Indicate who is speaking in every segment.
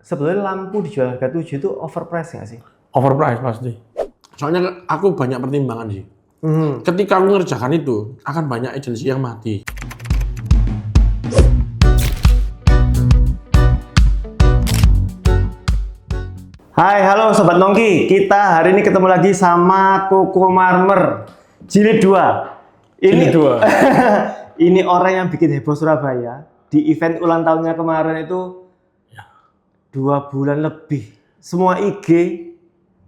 Speaker 1: Sebenarnya lampu dijual harga 7 itu overprice nggak sih?
Speaker 2: Overprice pasti. Soalnya aku banyak pertimbangan sih. Ketika aku ngerjakan itu, akan banyak agensi yang mati.
Speaker 1: Hai, halo Sobat Nongki. Kita hari ini ketemu lagi sama Koko Marmer Jilid 2.
Speaker 2: Jilid 2.
Speaker 1: Ini orang yang bikin heboh Surabaya. Di event ulang tahunnya kemarin itu 2 bulan lebih. Semua IG,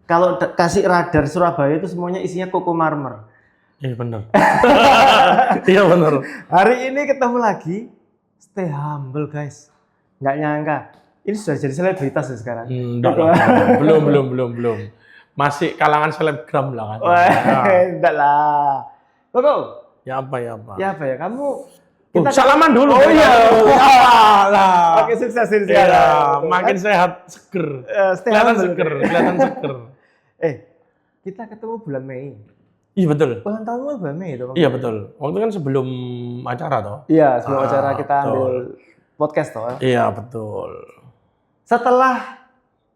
Speaker 1: kalau kasih radar Surabaya itu semuanya isinya Koko Marmer.
Speaker 2: Iya benar. Iya benar.
Speaker 1: Hari ini ketemu lagi. Stay humble guys. Nggak nyangka. Ini sudah jadi selebritas ya sekarang.
Speaker 2: Enggak lah. Belum. Masih kalangan selebgram lah kan.
Speaker 1: Wah, enggak lah. Koko.
Speaker 2: Ya apa.
Speaker 1: Ya apa ya? Kamu
Speaker 2: salaman dulu.
Speaker 1: Oh iya.
Speaker 2: Lah.
Speaker 1: Oke, sukses ini
Speaker 2: Iya,
Speaker 1: sekarang.
Speaker 2: makin sehat, seger. Kelihatan seger.
Speaker 1: Kita ketemu bulan Mei.
Speaker 2: Iya betul.
Speaker 1: Ulang tahunmu bulan Mei itu.
Speaker 2: Iya betul. Waktu kan sebelum acara toh.
Speaker 1: Iya, sebelum acara kita
Speaker 2: betul.
Speaker 1: ambil podcast toh.
Speaker 2: Iya betul.
Speaker 1: Setelah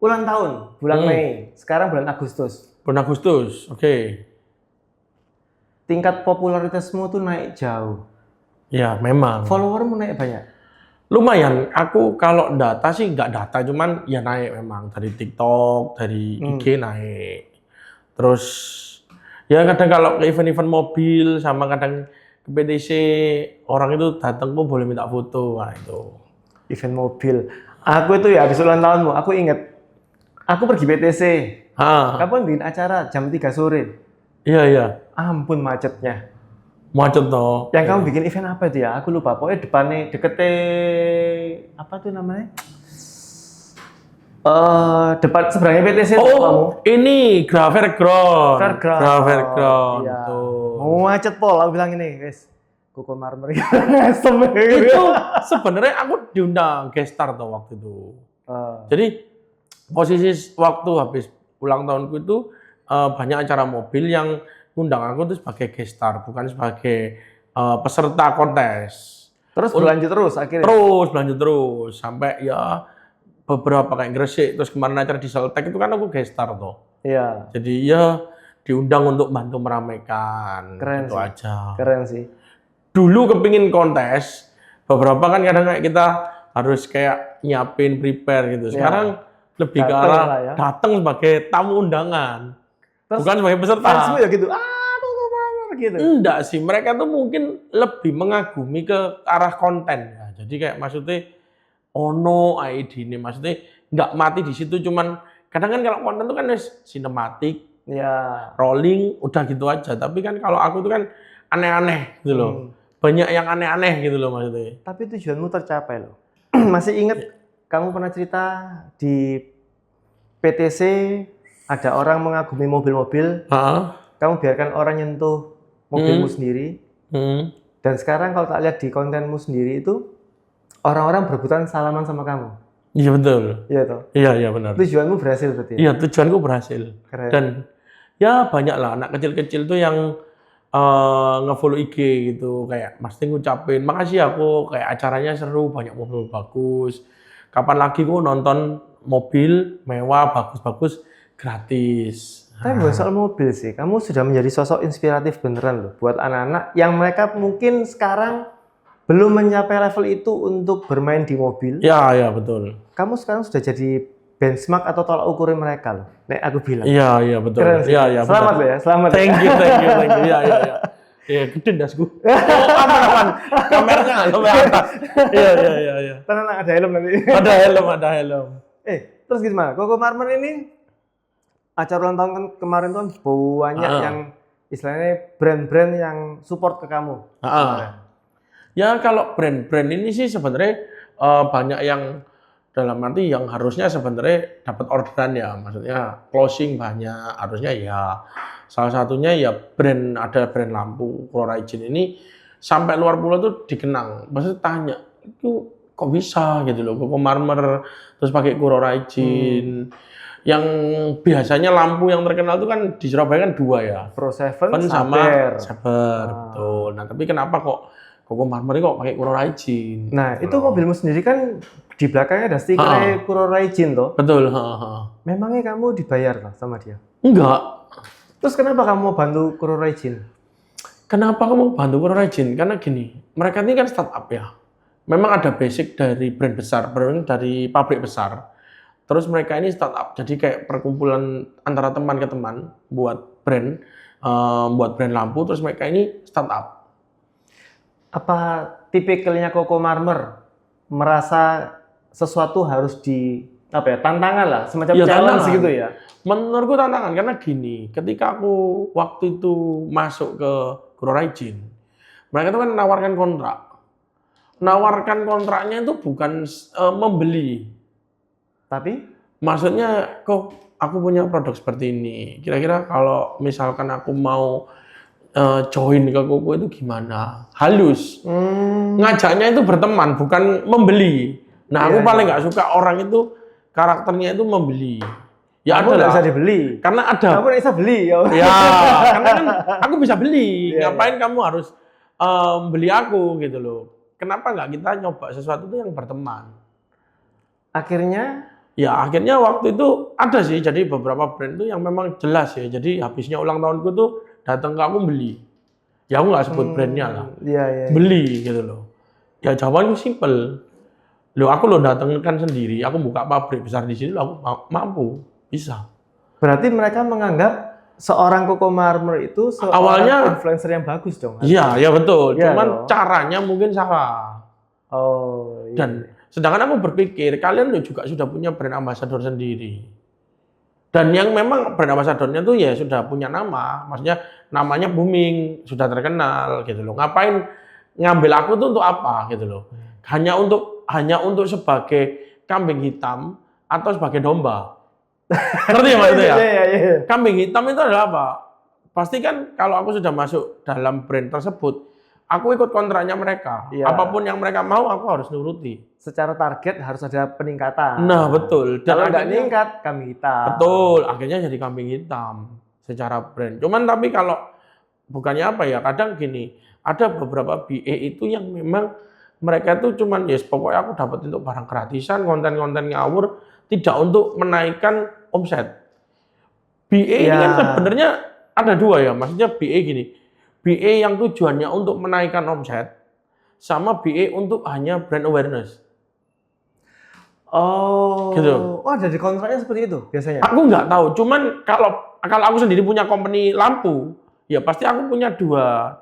Speaker 1: ulang tahun bulan Mei, sekarang bulan Agustus.
Speaker 2: Bulan Agustus, oke.
Speaker 1: Tingkat popularitasmu tuh naik jauh.
Speaker 2: Ya memang.
Speaker 1: Followermu naik banyak.
Speaker 2: Lumayan. Aku kalau data sih nggak data, cuman ya naik memang dari TikTok, dari IG naik. Terus ya kadang kalau ke event-event mobil sama kadang ke PTC orang itu datang pun boleh minta foto, nah itu.
Speaker 1: Event mobil. Aku itu ya habis ulang tahunmu, aku inget. Aku pergi PTC. Kapan bikin acara jam 3 sore.
Speaker 2: Iya.
Speaker 1: Ampun macetnya.
Speaker 2: Macet toh.
Speaker 1: Yang kamu bikin event apa itu ya? Aku lupa. Pokoknya depannya dekete apa tuh namanya? Depan seberangnya PTC itu kamu.
Speaker 2: Ini Fairground.
Speaker 1: Fairground. Iya.
Speaker 2: Betul.
Speaker 1: Macet pol, aku bilang ini, guys. Koko Marmer
Speaker 2: Itu sebenarnya aku diundang guest star tuh waktu itu. Jadi posisi waktu habis ulang tahunku itu banyak acara mobil yang undang aku tuh sebagai guest star, bukan sebagai peserta kontes.
Speaker 1: Terus berlanjut terus akhirnya?
Speaker 2: Berlanjut terus sampai ya beberapa kayak Gresik, terus kemarin acara di Seltek itu kan aku guest star tuh.
Speaker 1: Iya.
Speaker 2: Jadi ya diundang untuk bantu meramaikan.
Speaker 1: Keren
Speaker 2: gitu
Speaker 1: sih.
Speaker 2: aja.
Speaker 1: Keren sih.
Speaker 2: Dulu kepingin kontes, beberapa kan kadang kayak kita harus kayak nyiapin, prepare gitu. Sekarang lebih ke arah datang sebagai tamu undangan. Terus bukan sebagai peserta.
Speaker 1: Fansmu ya gitu, Koko Marmer gitu.
Speaker 2: Enggak sih, mereka tuh mungkin lebih mengagumi ke arah konten ya. Jadi kayak maksudnya ono ID ini, maksudnya nggak mati di situ, cuman kadang kan kalau konten tuh kan sinematik, rolling, udah gitu aja. Tapi kan kalau aku tuh kan aneh-aneh gitu loh. Banyak yang aneh-aneh gitu loh maksudnya.
Speaker 1: Tapi tujuanmu tercapai loh. Masih inget kamu pernah cerita di PTC ada orang mengagumi mobil-mobil. Kamu biarkan orang nyentuh mobilmu sendiri. Dan sekarang kalau tak lihat di kontenmu sendiri itu orang-orang berebutan salaman sama kamu.
Speaker 2: Iya betul.
Speaker 1: Iya toh?
Speaker 2: Iya benar.
Speaker 1: Tujuanmu berhasil berarti.
Speaker 2: Iya, tujuanku berhasil.
Speaker 1: Keren.
Speaker 2: Dan ya banyak lah anak kecil-kecil tuh yang nge-follow IG gitu, kayak pasti ngucapin makasih aku, kayak acaranya seru, banyak mobil bagus. Kapan lagi aku nonton mobil mewah bagus-bagus gratis.
Speaker 1: Tapi bukan soal mobil sih, kamu sudah menjadi sosok inspiratif beneran loh buat anak-anak yang mereka mungkin sekarang belum mencapai level itu untuk bermain di mobil.
Speaker 2: Iya betul.
Speaker 1: Kamu sekarang sudah jadi benchmark atau tolak ukur mereka loh. Nek aku bilang.
Speaker 2: Iya betul. Iya
Speaker 1: selamat
Speaker 2: betul.
Speaker 1: ya, selamat.
Speaker 2: Thank you. Iya. Iya, gede dasku. Aman. Kameranya lebih atas. Iya.
Speaker 1: Tenang, ada helm nanti.
Speaker 2: Ada helm.
Speaker 1: Terus gimana? Koko Marmer ini acara ulang tahun kan kemarin tuh banyak yang istilahnya brand-brand yang support ke kamu. Ya kalau brand-brand ini sih sebenarnya banyak yang dalam arti yang harusnya sebenarnya dapat orderan ya, maksudnya closing banyak, harusnya ya salah satunya ya ada brand lampu Chlorigin ini sampai luar pulau tuh dikenang. Maksudnya tanya, itu kok bisa gitu loh, Koko Marmer terus pakai Chlorigin. Yang biasanya lampu yang terkenal itu kan di Surabaya kan 2 ya. Pro 7
Speaker 2: sama Saber, betul. Nah tapi kenapa kok Koko Marmer kok pakai Kuroraijin.
Speaker 1: Nah, itu mobilmu sendiri kan di belakangnya ada stiker Kuroraijin toh?
Speaker 2: Betul,
Speaker 1: Memangnya kamu dibayar toh sama dia?
Speaker 2: Enggak.
Speaker 1: Terus kenapa kamu mau bantu Kuroraijin?
Speaker 2: Kenapa kamu bantu Kuroraijin? Karena gini, mereka ini kan startup ya. Memang ada basic dari brand besar, dari pabrik besar. Terus mereka ini startup, jadi kayak perkumpulan antara teman ke teman buat brand lampu. Terus mereka ini startup.
Speaker 1: Apa tipikalnya Koko Marmer merasa sesuatu harus tantangan lah, semacam challenge gitu ya?
Speaker 2: Menurutku tantangan karena gini, ketika aku waktu itu masuk ke Kuroraijin, mereka itu kan menawarkan kontrak. Nawarkan kontraknya itu bukan membeli.
Speaker 1: Tapi?
Speaker 2: Maksudnya, kok aku punya produk seperti ini. Kira-kira kalau misalkan aku mau join ke Koko itu gimana? Halus. Ngajaknya itu berteman, bukan membeli. Nah, aku paling nggak suka orang itu karakternya itu membeli. Ya
Speaker 1: kamu nggak
Speaker 2: adalah
Speaker 1: bisa dibeli.
Speaker 2: Karena ada.
Speaker 1: Kamu nggak bisa beli. Ya,
Speaker 2: karena kan aku bisa beli. Ngapain kamu harus beli aku gitu loh? Kenapa nggak kita nyoba sesuatu itu yang berteman?
Speaker 1: Akhirnya?
Speaker 2: Ya akhirnya waktu itu ada sih. Jadi beberapa brand itu yang memang jelas ya. Jadi habisnya ulang tahunku tuh datang ke aku beli. Ya aku nggak sebut brandnya lah. Beli gitu loh. Ya jawabanku simpel. Aku datangkan sendiri. Aku buka pabrik besar di sini. Aku mampu. Bisa.
Speaker 1: Berarti mereka menganggap seorang Koko Marmer itu
Speaker 2: awalnya
Speaker 1: influencer yang bagus dong?
Speaker 2: Iya, ya betul. Cuman caranya mungkin salah.
Speaker 1: Oh. Iya.
Speaker 2: Dan sedangkan aku berpikir kalian juga sudah punya brand ambassador sendiri. Dan yang memang brand ambassadornya tuh ya sudah punya nama, maksudnya namanya booming, sudah terkenal gitu loh. Ngapain ngambil aku tuh untuk apa gitu loh? Hanya untuk sebagai kambing hitam atau sebagai domba. Ngerti ya maksudnya ya?
Speaker 1: Iya.
Speaker 2: Kambing hitam itu adalah apa? Pasti kan kalau aku sudah masuk dalam brand tersebut, aku ikut kontraknya mereka. Iya. Apapun yang mereka mau, aku harus nuruti.
Speaker 1: Secara target harus ada peningkatan.
Speaker 2: Nah, betul.
Speaker 1: Dan kalau nggak meningkat, kambing hitam.
Speaker 2: Betul, akhirnya jadi kambing hitam secara brand. Cuman tapi kalau bukannya apa ya, kadang gini, ada beberapa BA itu yang memang mereka itu cuman pokoknya aku dapat untuk barang gratisan, konten-konten ngawur, tidak untuk menaikkan omset. BA ini kan sebenarnya ada dua ya, maksudnya BA gini. BA yang tujuannya untuk menaikkan omset, sama BA untuk hanya brand awareness.
Speaker 1: Oh,
Speaker 2: gitu.
Speaker 1: Ada di kontraknya seperti itu biasanya?
Speaker 2: Aku nggak tahu, cuman kalau aku sendiri punya company lampu, ya pasti aku punya dua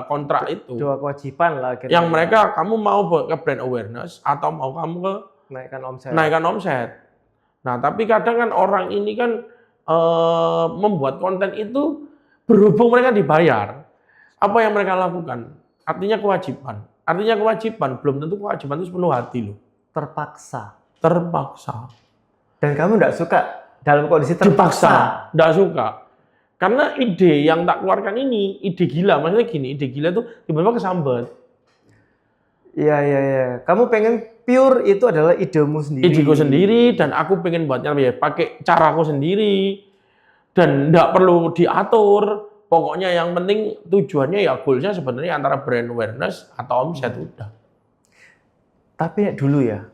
Speaker 2: kontrak itu.
Speaker 1: Dua kewajiban lah.
Speaker 2: Yang mereka, kamu mau ke brand awareness atau mau kamu ke naikkan omset. Nah, tapi kadang kan orang ini kan membuat konten itu berhubung mereka dibayar. Apa yang mereka lakukan? Artinya kewajiban. Belum tentu kewajiban itu sepenuh hati loh.
Speaker 1: Terpaksa.
Speaker 2: Dan
Speaker 1: kamu nggak suka dalam kondisi terpaksa?
Speaker 2: Nggak suka. Karena ide yang tak keluarkan ini, ide gila. Maksudnya gini, ide gila itu tiba-tiba kesambet.
Speaker 1: Iya. Kamu pengen pure itu adalah idemu sendiri.
Speaker 2: Ideku sendiri, dan aku pengen buatnya pakai caraku sendiri. Dan nggak perlu diatur. Pokoknya yang penting tujuannya ya goalsnya sebenarnya antara brand awareness atau omset udah.
Speaker 1: Tapi dulu ya,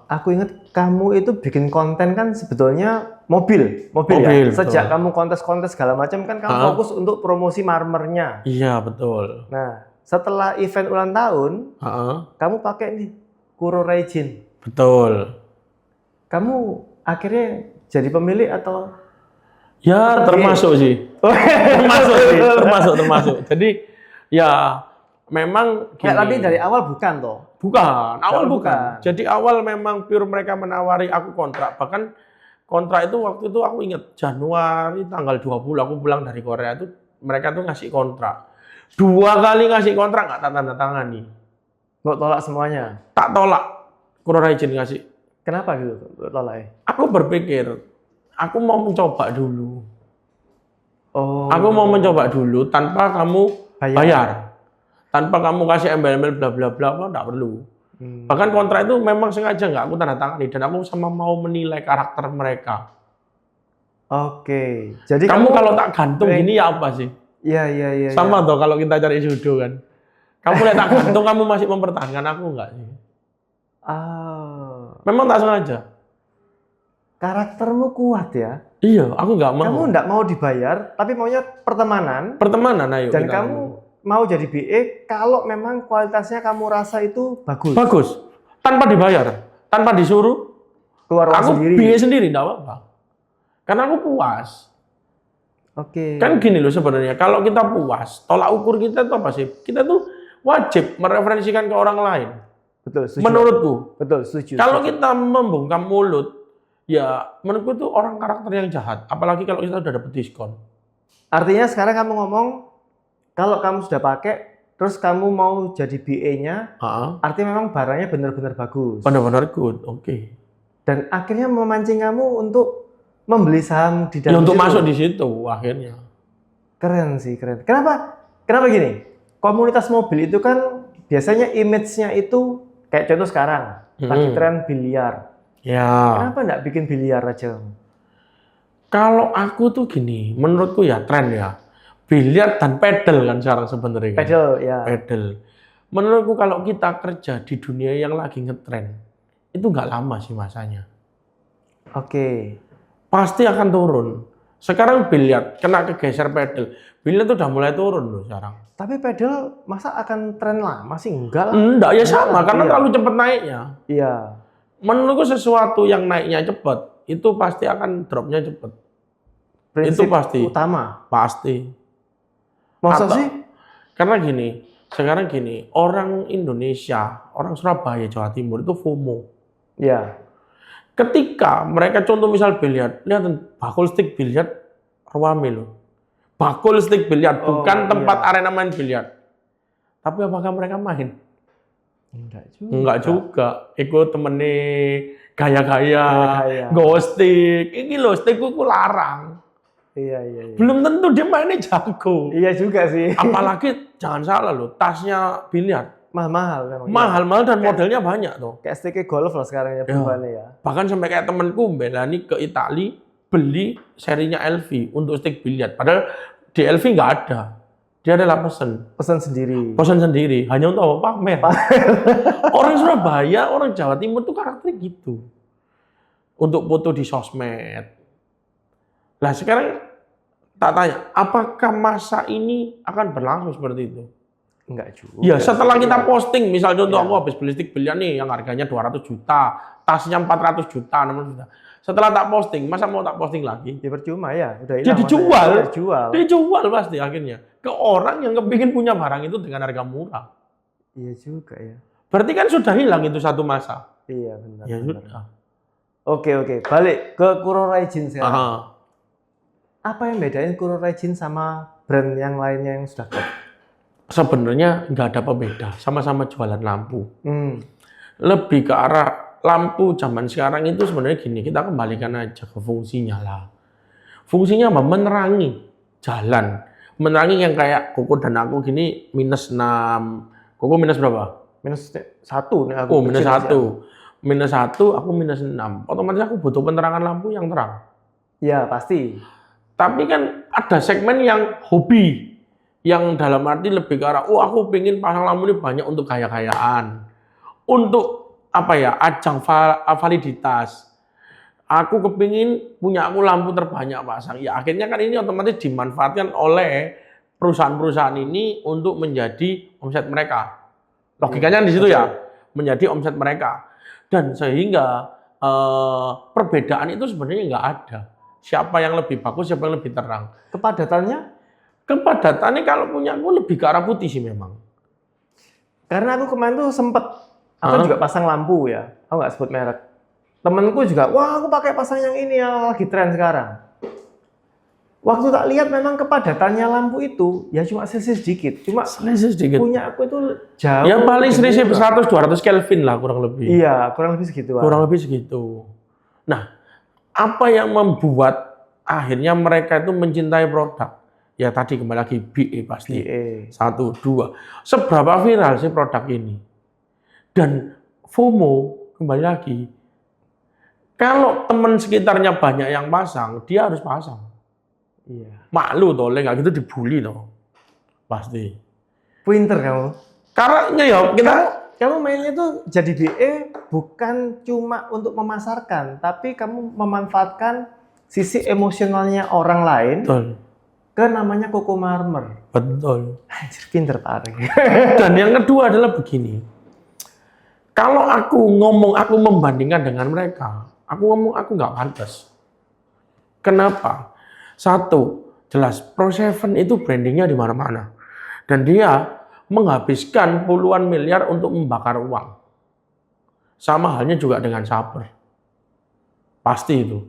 Speaker 1: aku ingat kamu itu bikin konten kan sebetulnya mobil ya. Sejak kamu kontes-kontes segala macam kan kamu fokus untuk promosi Marmernya.
Speaker 2: Iya betul.
Speaker 1: Nah, setelah event ulang tahun, kamu pakai nih Kuroraijin.
Speaker 2: Betul.
Speaker 1: Kamu akhirnya jadi pemilik atau?
Speaker 2: Ya termasuk sih. termasuk. Jadi ya memang gini.
Speaker 1: Tapi dari awal bukan toh?
Speaker 2: Bukan. Jadi awal memang pure mereka menawari aku kontrak. Bahkan kontrak itu waktu itu aku ingat Januari tanggal 20 aku pulang dari Korea itu mereka tuh ngasih kontrak. 2 kali ngasih kontrak nggak tanda tangani.
Speaker 1: Nggak tolak semuanya?
Speaker 2: Tak tolak. Kuroraijin ngasih.
Speaker 1: Kenapa gitu tolak?
Speaker 2: Aku berpikir aku mau mencoba dulu. Aku mau mencoba dulu tanpa kamu bayar. Tanpa kamu kasih embel-embel bla bla bla, enggak perlu. Bahkan kontrak itu memang sengaja nggak aku tanda tangani dan aku sama mau menilai karakter mereka.
Speaker 1: Oke. Jadi
Speaker 2: kamu kalau tak gantung gini ya apa sih?
Speaker 1: Iya.
Speaker 2: Sama toh kalau kita cari jodoh kan. Kamu lihat tak gantung, kamu masih mempertahankan aku enggak sih? Memang tak sengaja.
Speaker 1: Karaktermu kuat ya.
Speaker 2: Iya, aku nggak mau.
Speaker 1: Kamu nggak mau dibayar, tapi maunya pertemanan.
Speaker 2: Pertemanan, ayo.
Speaker 1: Dan kamu mau jadi BA kalau memang kualitasnya kamu rasa itu bagus.
Speaker 2: Bagus. Tanpa dibayar, tanpa disuruh.
Speaker 1: Keluar uang sendiri.
Speaker 2: Aku BA sendiri, nggak apa-apa. Karena aku puas.
Speaker 1: Oke.
Speaker 2: Kan gini loh sebenarnya, kalau kita puas, tolak ukur kita itu apa sih? Kita tuh wajib mereferensikan ke orang lain.
Speaker 1: Betul, setuju.
Speaker 2: Menurutku.
Speaker 1: Betul, setuju.
Speaker 2: Kalau kita membungkam mulut, ya menurutku itu orang karakter yang jahat. Apalagi kalau kita udah dapet diskon.
Speaker 1: Artinya sekarang kamu ngomong, kalau kamu sudah pakai, terus kamu mau jadi BA-nya, artinya memang barangnya benar-benar bagus.
Speaker 2: Benar-benar good, oke.
Speaker 1: Dan akhirnya memancing kamu untuk membeli saham di dalam
Speaker 2: ya, untuk masuk di situ akhirnya.
Speaker 1: Keren sih, keren. Kenapa gini? Komunitas mobil itu kan biasanya image-nya itu kayak contoh sekarang, lagi tren biliar.
Speaker 2: Ya.
Speaker 1: Kenapa nggak bikin biliar aja?
Speaker 2: Kalau aku tuh gini, menurutku ya tren ya. Biliar dan pedal kan sekarang sebenarnya.
Speaker 1: Pedal, ya.
Speaker 2: Pedal. Menurutku kalau kita kerja di dunia yang lagi ngetren, itu nggak lama sih masanya.
Speaker 1: Oke.
Speaker 2: Pasti akan turun. Sekarang biliar kena kegeser pedal. Biliar tuh udah mulai turun loh sekarang.
Speaker 1: Tapi pedal masa akan tren lama sih? Enggak lah.
Speaker 2: Enggak, ya sama. Karena terlalu cepat naiknya.
Speaker 1: Iya.
Speaker 2: Menurutku sesuatu yang naiknya cepat, itu pasti akan dropnya cepat. Itu pasti.
Speaker 1: Utama?
Speaker 2: Pasti.
Speaker 1: Masa sih?
Speaker 2: Karena gini, sekarang gini, orang Indonesia, orang Surabaya, Jawa Timur itu FOMO.
Speaker 1: Iya.
Speaker 2: Ketika mereka contoh misal biliar, lihat bakul stick biliar rame loh. Bakul stick biliar, bukan tempat arena main biliar. Tapi apakah mereka main? Enggak juga. Ikut temennya gaya-gaya, ghosting. Ini loh stickku larang.
Speaker 1: Iya.
Speaker 2: Belum tentu dia mainnya jago.
Speaker 1: Iya juga sih.
Speaker 2: Apalagi jangan salah loh, tasnya biliar.
Speaker 1: Mahal-mahal.
Speaker 2: Mahal dan modelnya banyak tuh.
Speaker 1: Kayak stick golf lah sekarang ya perubahannya ya.
Speaker 2: Bahkan sampai kayak temenku belani ke Italia beli serinya LV untuk stick biliar. Padahal di LV nggak ada. Dia adalah pesan sendiri. Hanya untuk pamer. Orang Surabaya, orang Jawa Timur tuh karakternya gitu. Untuk foto di sosmed. Nah sekarang tak tanya, apakah masa ini akan berlangsung seperti itu?
Speaker 1: Enggak juga.
Speaker 2: Ya setelah kita posting, misal contoh aku habis beli stick biliar nih yang harganya 200 juta, tasnya 400 juta, 600 juta. Setelah tak posting, masa mau tak posting lagi?
Speaker 1: Ya percuma ya, udah hilang.
Speaker 2: Jadi dijual pasti akhirnya ke orang yang kepingin punya barang itu dengan harga murah.
Speaker 1: Iya juga ya.
Speaker 2: Berarti kan sudah hilang itu satu masa.
Speaker 1: Iya benar.
Speaker 2: Ya sudah.
Speaker 1: Oke, balik ke Kuro Raijin sekarang. Apa yang bedain Kuro Raijin sama brand yang lainnya yang sudah top?
Speaker 2: Sebenarnya nggak ada pembeda, sama-sama jualan lampu. Lebih ke arah lampu zaman sekarang itu sebenarnya gini, kita kembalikan aja ke fungsinya lah. Fungsinya apa? Menerangi jalan. Menerangi yang kayak Koko dan aku gini -6. Koko minus berapa?
Speaker 1: -1 nih aku.
Speaker 2: Oh, -1. -1, aku -6. Otomatis aku butuh penerangan lampu yang terang.
Speaker 1: Ya, pasti.
Speaker 2: Tapi kan ada segmen yang hobi. Yang dalam arti lebih ke arah, aku pengen pasang lampu ini banyak untuk gaya-gayaan. Untuk apa ya, ajang validitas. Aku kepingin punya aku lampu terbanyak pasang. Ya akhirnya kan ini otomatis dimanfaatkan oleh perusahaan-perusahaan ini untuk menjadi omset mereka. Logikanya di situ ya, menjadi omset mereka. Dan sehingga perbedaan itu sebenarnya nggak ada. Siapa yang lebih bagus, siapa yang lebih terang. Kepadatannya kalau punya aku lebih ke arah putih sih memang.
Speaker 1: Karena aku kemarin tuh sempet, aku juga pasang lampu ya, aku nggak sebut merek. Temenku juga, wah aku pakai pasang yang ini yang lagi tren sekarang. Waktu tak lihat memang kepadatannya lampu itu ya cuma selisih sedikit. Punya aku itu jauh.
Speaker 2: Ya paling selisih 100-200 Kelvin lah kurang lebih.
Speaker 1: Iya, kurang lebih segitu.
Speaker 2: Nah, apa yang membuat akhirnya mereka itu mencintai produk? Ya tadi kembali lagi BA pasti. 1, 2. Seberapa viral sih produk ini? Dan FOMO kembali lagi. Kalau teman sekitarnya banyak yang pasang, dia harus pasang.
Speaker 1: Iya.
Speaker 2: Malu toh, nggak gitu dibully toh. Pasti.
Speaker 1: Pinter kamu.
Speaker 2: Karena ya
Speaker 1: kamu mainnya tuh jadi BE bukan cuma untuk memasarkan, tapi kamu memanfaatkan sisi emosionalnya orang lain.
Speaker 2: Betul.
Speaker 1: Ke namanya Coco Marmer.
Speaker 2: Betul.
Speaker 1: Anjir, pinter Pak Ari.
Speaker 2: Dan yang kedua adalah begini. Kalau aku ngomong, aku membandingkan dengan mereka, aku ngomong aku nggak pantas. Kenapa? Satu, jelas Pro7 itu brandingnya di mana-mana. Dan dia menghabiskan puluhan miliar untuk membakar uang. Sama halnya juga dengan Saber. Pasti itu.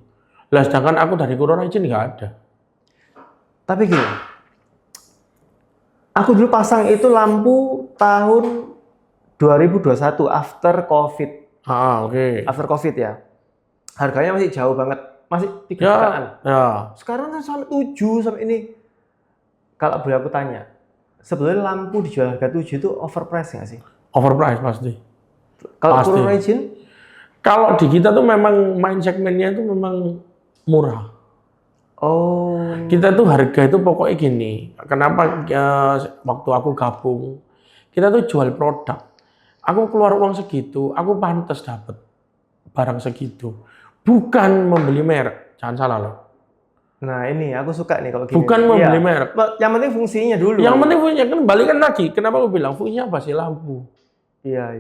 Speaker 2: Lah sedangkan aku dari Kuroraijin nggak ada.
Speaker 1: Tapi gini, aku dulu pasang itu lampu tahun 2021 after COVID.
Speaker 2: Oke.
Speaker 1: After COVID ya. Harganya masih jauh banget, masih 3 jutaan.
Speaker 2: Ya.
Speaker 1: Sekarang kan sampai 7 sampai ini. Kalau boleh aku tanya, sebenarnya lampu dijual harga 7 itu overpriced nggak sih?
Speaker 2: Overpriced pasti.
Speaker 1: Kalau Kuroraijin?
Speaker 2: Kalau di kita tuh memang main segmennya itu memang murah.
Speaker 1: Oh.
Speaker 2: Kita tuh harga itu pokoknya gini. Kenapa waktu aku gabung, kita tuh jual produk. Aku keluar uang segitu, aku pantas dapat barang segitu. Bukan membeli merek, jangan salah loh.
Speaker 1: Nah ini aku suka nih kalau gini.
Speaker 2: Bukan membeli merek.
Speaker 1: Yang penting fungsinya dulu.
Speaker 2: Yang penting fungsinya, kan balikan lagi. Kenapa aku bilang fungsinya apa sih lampu?
Speaker 1: Iya.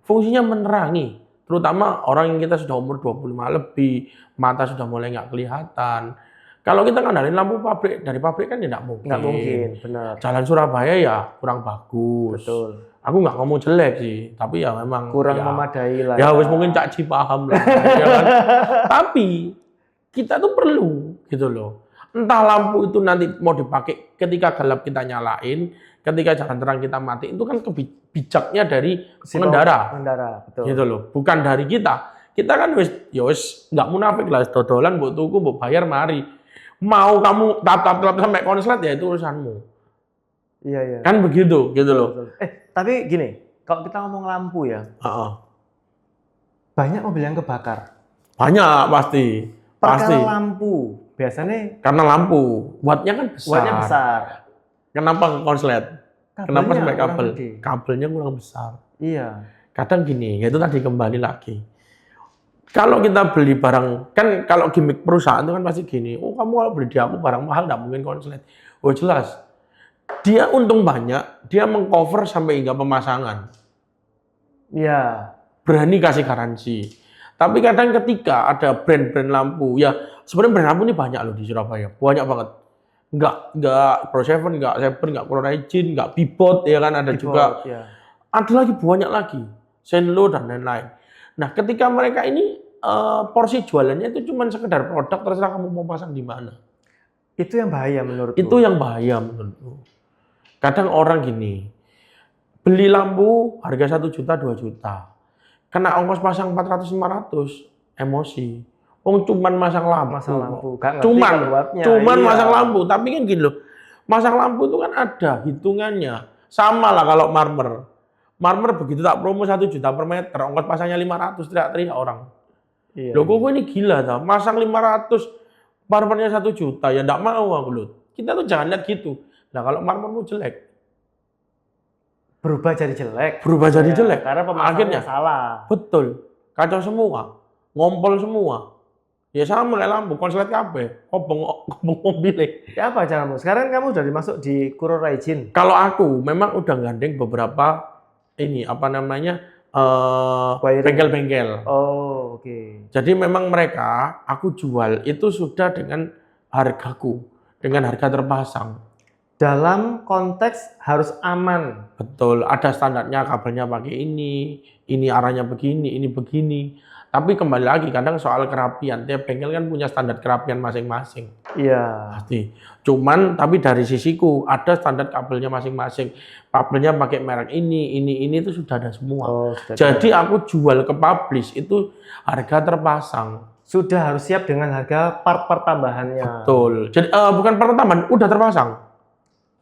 Speaker 2: Fungsinya menerangi. Terutama orang yang kita sudah umur 25 lebih, mata sudah mulai nggak kelihatan. Kalau kita ngandalin lampu pabrik, dari pabrik kan tidak mungkin.
Speaker 1: Nggak mungkin, benar.
Speaker 2: Jalan Surabaya ya kurang bagus.
Speaker 1: Betul.
Speaker 2: Aku nggak ngomong jelek sih, tapi ya memang
Speaker 1: kurang
Speaker 2: ya,
Speaker 1: memadai lah.
Speaker 2: Ya wis mungkin Cak Ji paham lah. Ya kan? Tapi kita tuh perlu gitu loh. Entah lampu itu nanti mau dipakai ketika gelap kita nyalain, ketika jalan terang kita mati, itu kan kebijaknya dari pengendara.
Speaker 1: Pengendara, betul.
Speaker 2: Gitu loh, bukan dari kita. Kita kan wis nggak munafik lah, dodolan mbok tuku, mbok bayar mari. Mau kamu tap sampai konslet ya itu urusanmu.
Speaker 1: Iya.
Speaker 2: Kan begitu, gitu loh.
Speaker 1: Tapi gini, kalau kita ngomong lampu ya, banyak mobil yang kebakar.
Speaker 2: Banyak pasti.
Speaker 1: Perkara lampu, biasanya
Speaker 2: karena lampu, wattnya kan besar.
Speaker 1: Wattnya besar.
Speaker 2: Kenapa konslet? Kenapa sampai kabel? Kabelnya kurang besar.
Speaker 1: Iya.
Speaker 2: Kadang gini, yaitu tadi kembali lagi. Kalau kita beli barang, kan kalau gimmick perusahaan itu kan pasti gini, oh kamu kalau beli di aku barang mahal nggak mungkin konslet. Oh jelas, dia untung banyak, dia mengcover sampai hingga pemasangan.
Speaker 1: Iya.
Speaker 2: Berani kasih garansi. Tapi kadang ketika ada brand-brand lampu, ya sebenarnya brand lampu ini banyak loh di Surabaya, banyak banget. Nggak Pro7, nggak Saber, nggak Kuroraijin, nggak Bibot, ya kan ada Bibot, juga. Ya. Ada lagi banyak lagi, Senlo dan lain-lain. Nah, ketika mereka ini porsi jualannya itu cuma sekedar produk, terserah kamu mau pasang di mana.
Speaker 1: Itu yang bahaya menurutku.
Speaker 2: Itu yang bahaya menurutku. Kadang orang gini, beli lampu harga 1 juta, 2 juta. Kena ongkos pasang 400-500, emosi. Cuman masang lampu. Cuman masang lampu. Tapi kan gini loh, masang lampu itu kan ada hitungannya. Sama lah kalau marmer. Marmer begitu tak promo 1 juta per meter, ongkos pasangnya 500, teriak-teriak orang. Iya, loh, kok ini gila tau, masang 500, marmernya 1 juta, ya enggak mau aku loh. Kita tuh jangan lihat gitu. Nah kalau marmermu jelek,
Speaker 1: berubah jadi jelek.
Speaker 2: Karena
Speaker 1: pemasangannya salah.
Speaker 2: Betul, kacau semua, ngompol semua. Ya sama kayak lampu, konslet kabeh, kobong mobilnya.
Speaker 1: Ya apa caramu? Sekarang kamu udah dimasuk di Kuroraijin.
Speaker 2: Kalau aku memang udah gandeng beberapa ini apa namanya bengkel-bengkel.
Speaker 1: Oh, oke.
Speaker 2: Jadi memang mereka aku jual itu sudah dengan hargaku, dengan harga terpasang.
Speaker 1: Dalam konteks harus aman.
Speaker 2: Betul, ada standarnya, kabelnya pakai ini arahnya begini, ini begini. Tapi kembali lagi kadang soal kerapian, tiap bengkel kan punya standar kerapian masing-masing.
Speaker 1: Iya.
Speaker 2: Pasti. Cuman tapi dari sisiku ada standar kabelnya masing-masing. Kabelnya pakai merek ini itu sudah ada semua. Oh, jadi aku jual ke publish itu harga terpasang.
Speaker 1: Sudah harus siap dengan harga part-part tambahannya.
Speaker 2: Betul. Jadi bukan part tambahan, udah terpasang.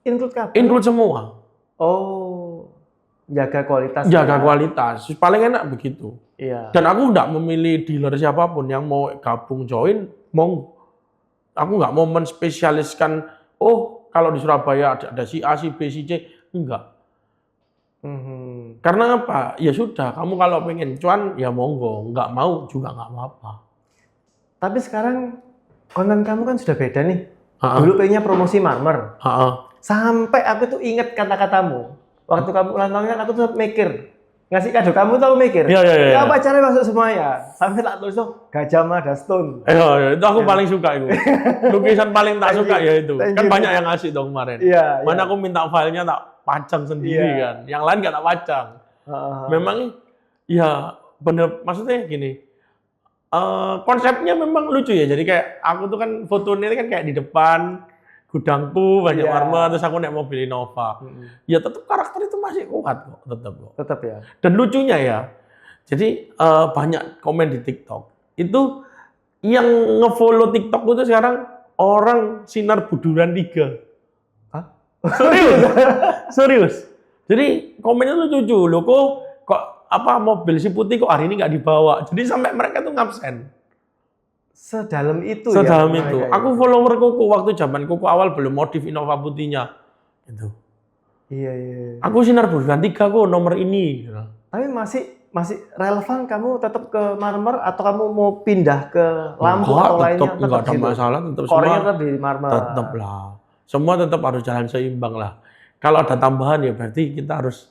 Speaker 1: Include kabel?
Speaker 2: Include semua.
Speaker 1: Oh, jaga kualitas.
Speaker 2: Jaga kualitas. Paling enak begitu.
Speaker 1: Iya.
Speaker 2: Dan aku nggak memilih dealer siapapun yang mau gabung join, mau. Aku nggak mau menspesialiskan, oh kalau di Surabaya ada si A, si B, si C. Enggak. Karena apa? Ya sudah, kamu kalau pengen cuan ya monggo, nggak mau juga nggak apa-apa.
Speaker 1: Tapi sekarang konten kamu kan sudah beda nih. Dulu pengennya promosi marmer. Sampai aku tuh inget kata-katamu. Waktu kamu ulang tahun kan aku tuh mikir. Ngasih kado kamu tuh aku mikir.
Speaker 2: Iya.
Speaker 1: Apa caranya masuk semuanya? Sampai tak tulis tuh Gajah Mada Stone.
Speaker 2: Iya, itu aku paling suka itu. Lukisan paling tak suka ya itu. Kan banyak yang ngasih dong kemarin.
Speaker 1: Iya.
Speaker 2: Mana aku minta filenya tak pajang sendiri kan. Yang lain nggak tak pajang. Memang ya bener, maksudnya gini. Konsepnya memang lucu ya. Jadi kayak aku tuh kan fotonya kan kayak di depan gudangku banyak marmer, terus aku naik mobil Innova. Ya tetap karakter itu masih kuat kok,
Speaker 1: tetap ya.
Speaker 2: Dan lucunya ya, jadi banyak komen di TikTok itu yang ngefollow TikTok itu sekarang orang Sinar Buduran 3.
Speaker 1: Hah?
Speaker 2: Serius. Jadi komennya tuh lucu loh, kok apa mobil si putih kok hari ini nggak dibawa. Jadi sampai mereka tuh ngabsen.
Speaker 1: Sedalam itu
Speaker 2: Sedalam ya, itu. Aku follower Koko waktu zaman Koko awal belum modif Innova putihnya. Itu.
Speaker 1: Iya.
Speaker 2: Aku Sinar Buduran 3 kok nomor ini.
Speaker 1: Tapi masih relevan kamu tetap ke marmer atau kamu mau pindah ke lampu atau lainnya?
Speaker 2: Enggak ada masalah, tetap
Speaker 1: core-nya tetap di marmer.
Speaker 2: Tetap lah. Semua tetap harus jalan seimbang lah. Kalau ada tambahan ya berarti kita harus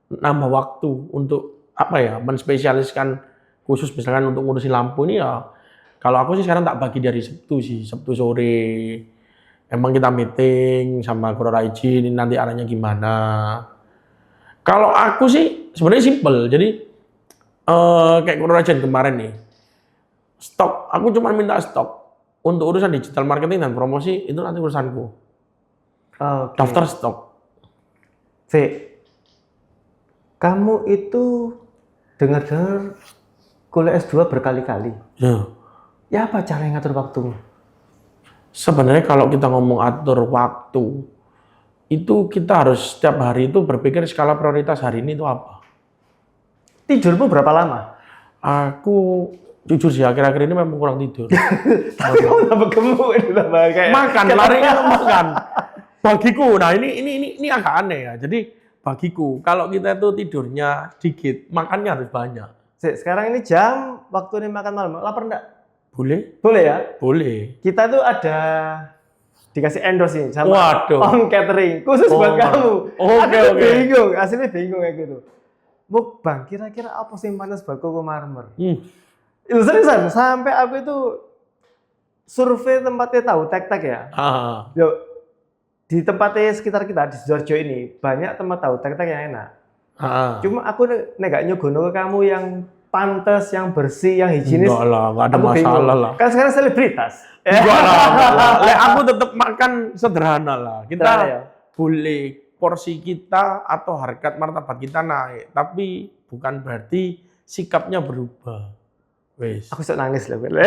Speaker 2: nambah waktu untuk apa ya, menspesialiskan khusus misalkan untuk ngurusin lampu ini ya. Kalau aku sih sekarang tak bagi dari Sabtu sore. Emang kita meeting sama Guru Raiji ini nanti arahnya gimana. Kalau aku sih sebenarnya simple. Jadi kayak Guru Raiji kemarin nih. Stok, aku cuma minta stok. Untuk urusan digital marketing dan promosi itu nanti urusanku. Daftar stok.
Speaker 1: Kamu itu dengar-dengar kuliah S2 berkali-kali. Ya apa cara yang ngatur waktumu?
Speaker 2: Sebenarnya kalau kita ngomong atur waktu, itu kita harus setiap hari itu berpikir skala prioritas hari ini itu apa.
Speaker 1: Tidurmu berapa lama?
Speaker 2: Aku jujur sih akhir-akhir ini memang kurang tidur.
Speaker 1: Tapi kamu tambah gemuk ini tambah kayak
Speaker 2: makan, larinya makan. Bagiku, nah ini agak aneh ya. Jadi bagiku kalau kita itu tidurnya sedikit, makannya harus banyak.
Speaker 1: Sekarang ini jam waktu ini makan malam, lapar enggak?
Speaker 2: Boleh
Speaker 1: ya?
Speaker 2: Boleh.
Speaker 1: Kita tuh ada dikasih endorse ini sama Om Catering khusus buat kamu. Oke. Bingung, aslinya bingung kayak gitu. Mukbang, kira-kira apa sih yang panas buat Koko Marmer? Itu seriusan, sampai aku itu survei tempatnya tahu tek-tek ya. Yo, di tempatnya sekitar kita di Sidoarjo ini banyak tempat tahu tek-tek yang enak. Cuma aku nggak nyuguh ke kamu yang pantas, yang bersih, yang higienis.
Speaker 2: Enggak lah, enggak ada masalah lah.
Speaker 1: Kan sekarang selebritas.
Speaker 2: Enggak lah. Aku tetap makan sederhana lah. Kita boleh porsi kita atau harkat martabat kita naik, tapi bukan berarti sikapnya berubah. Wes.
Speaker 1: Aku suka nangis loh.
Speaker 2: Bener.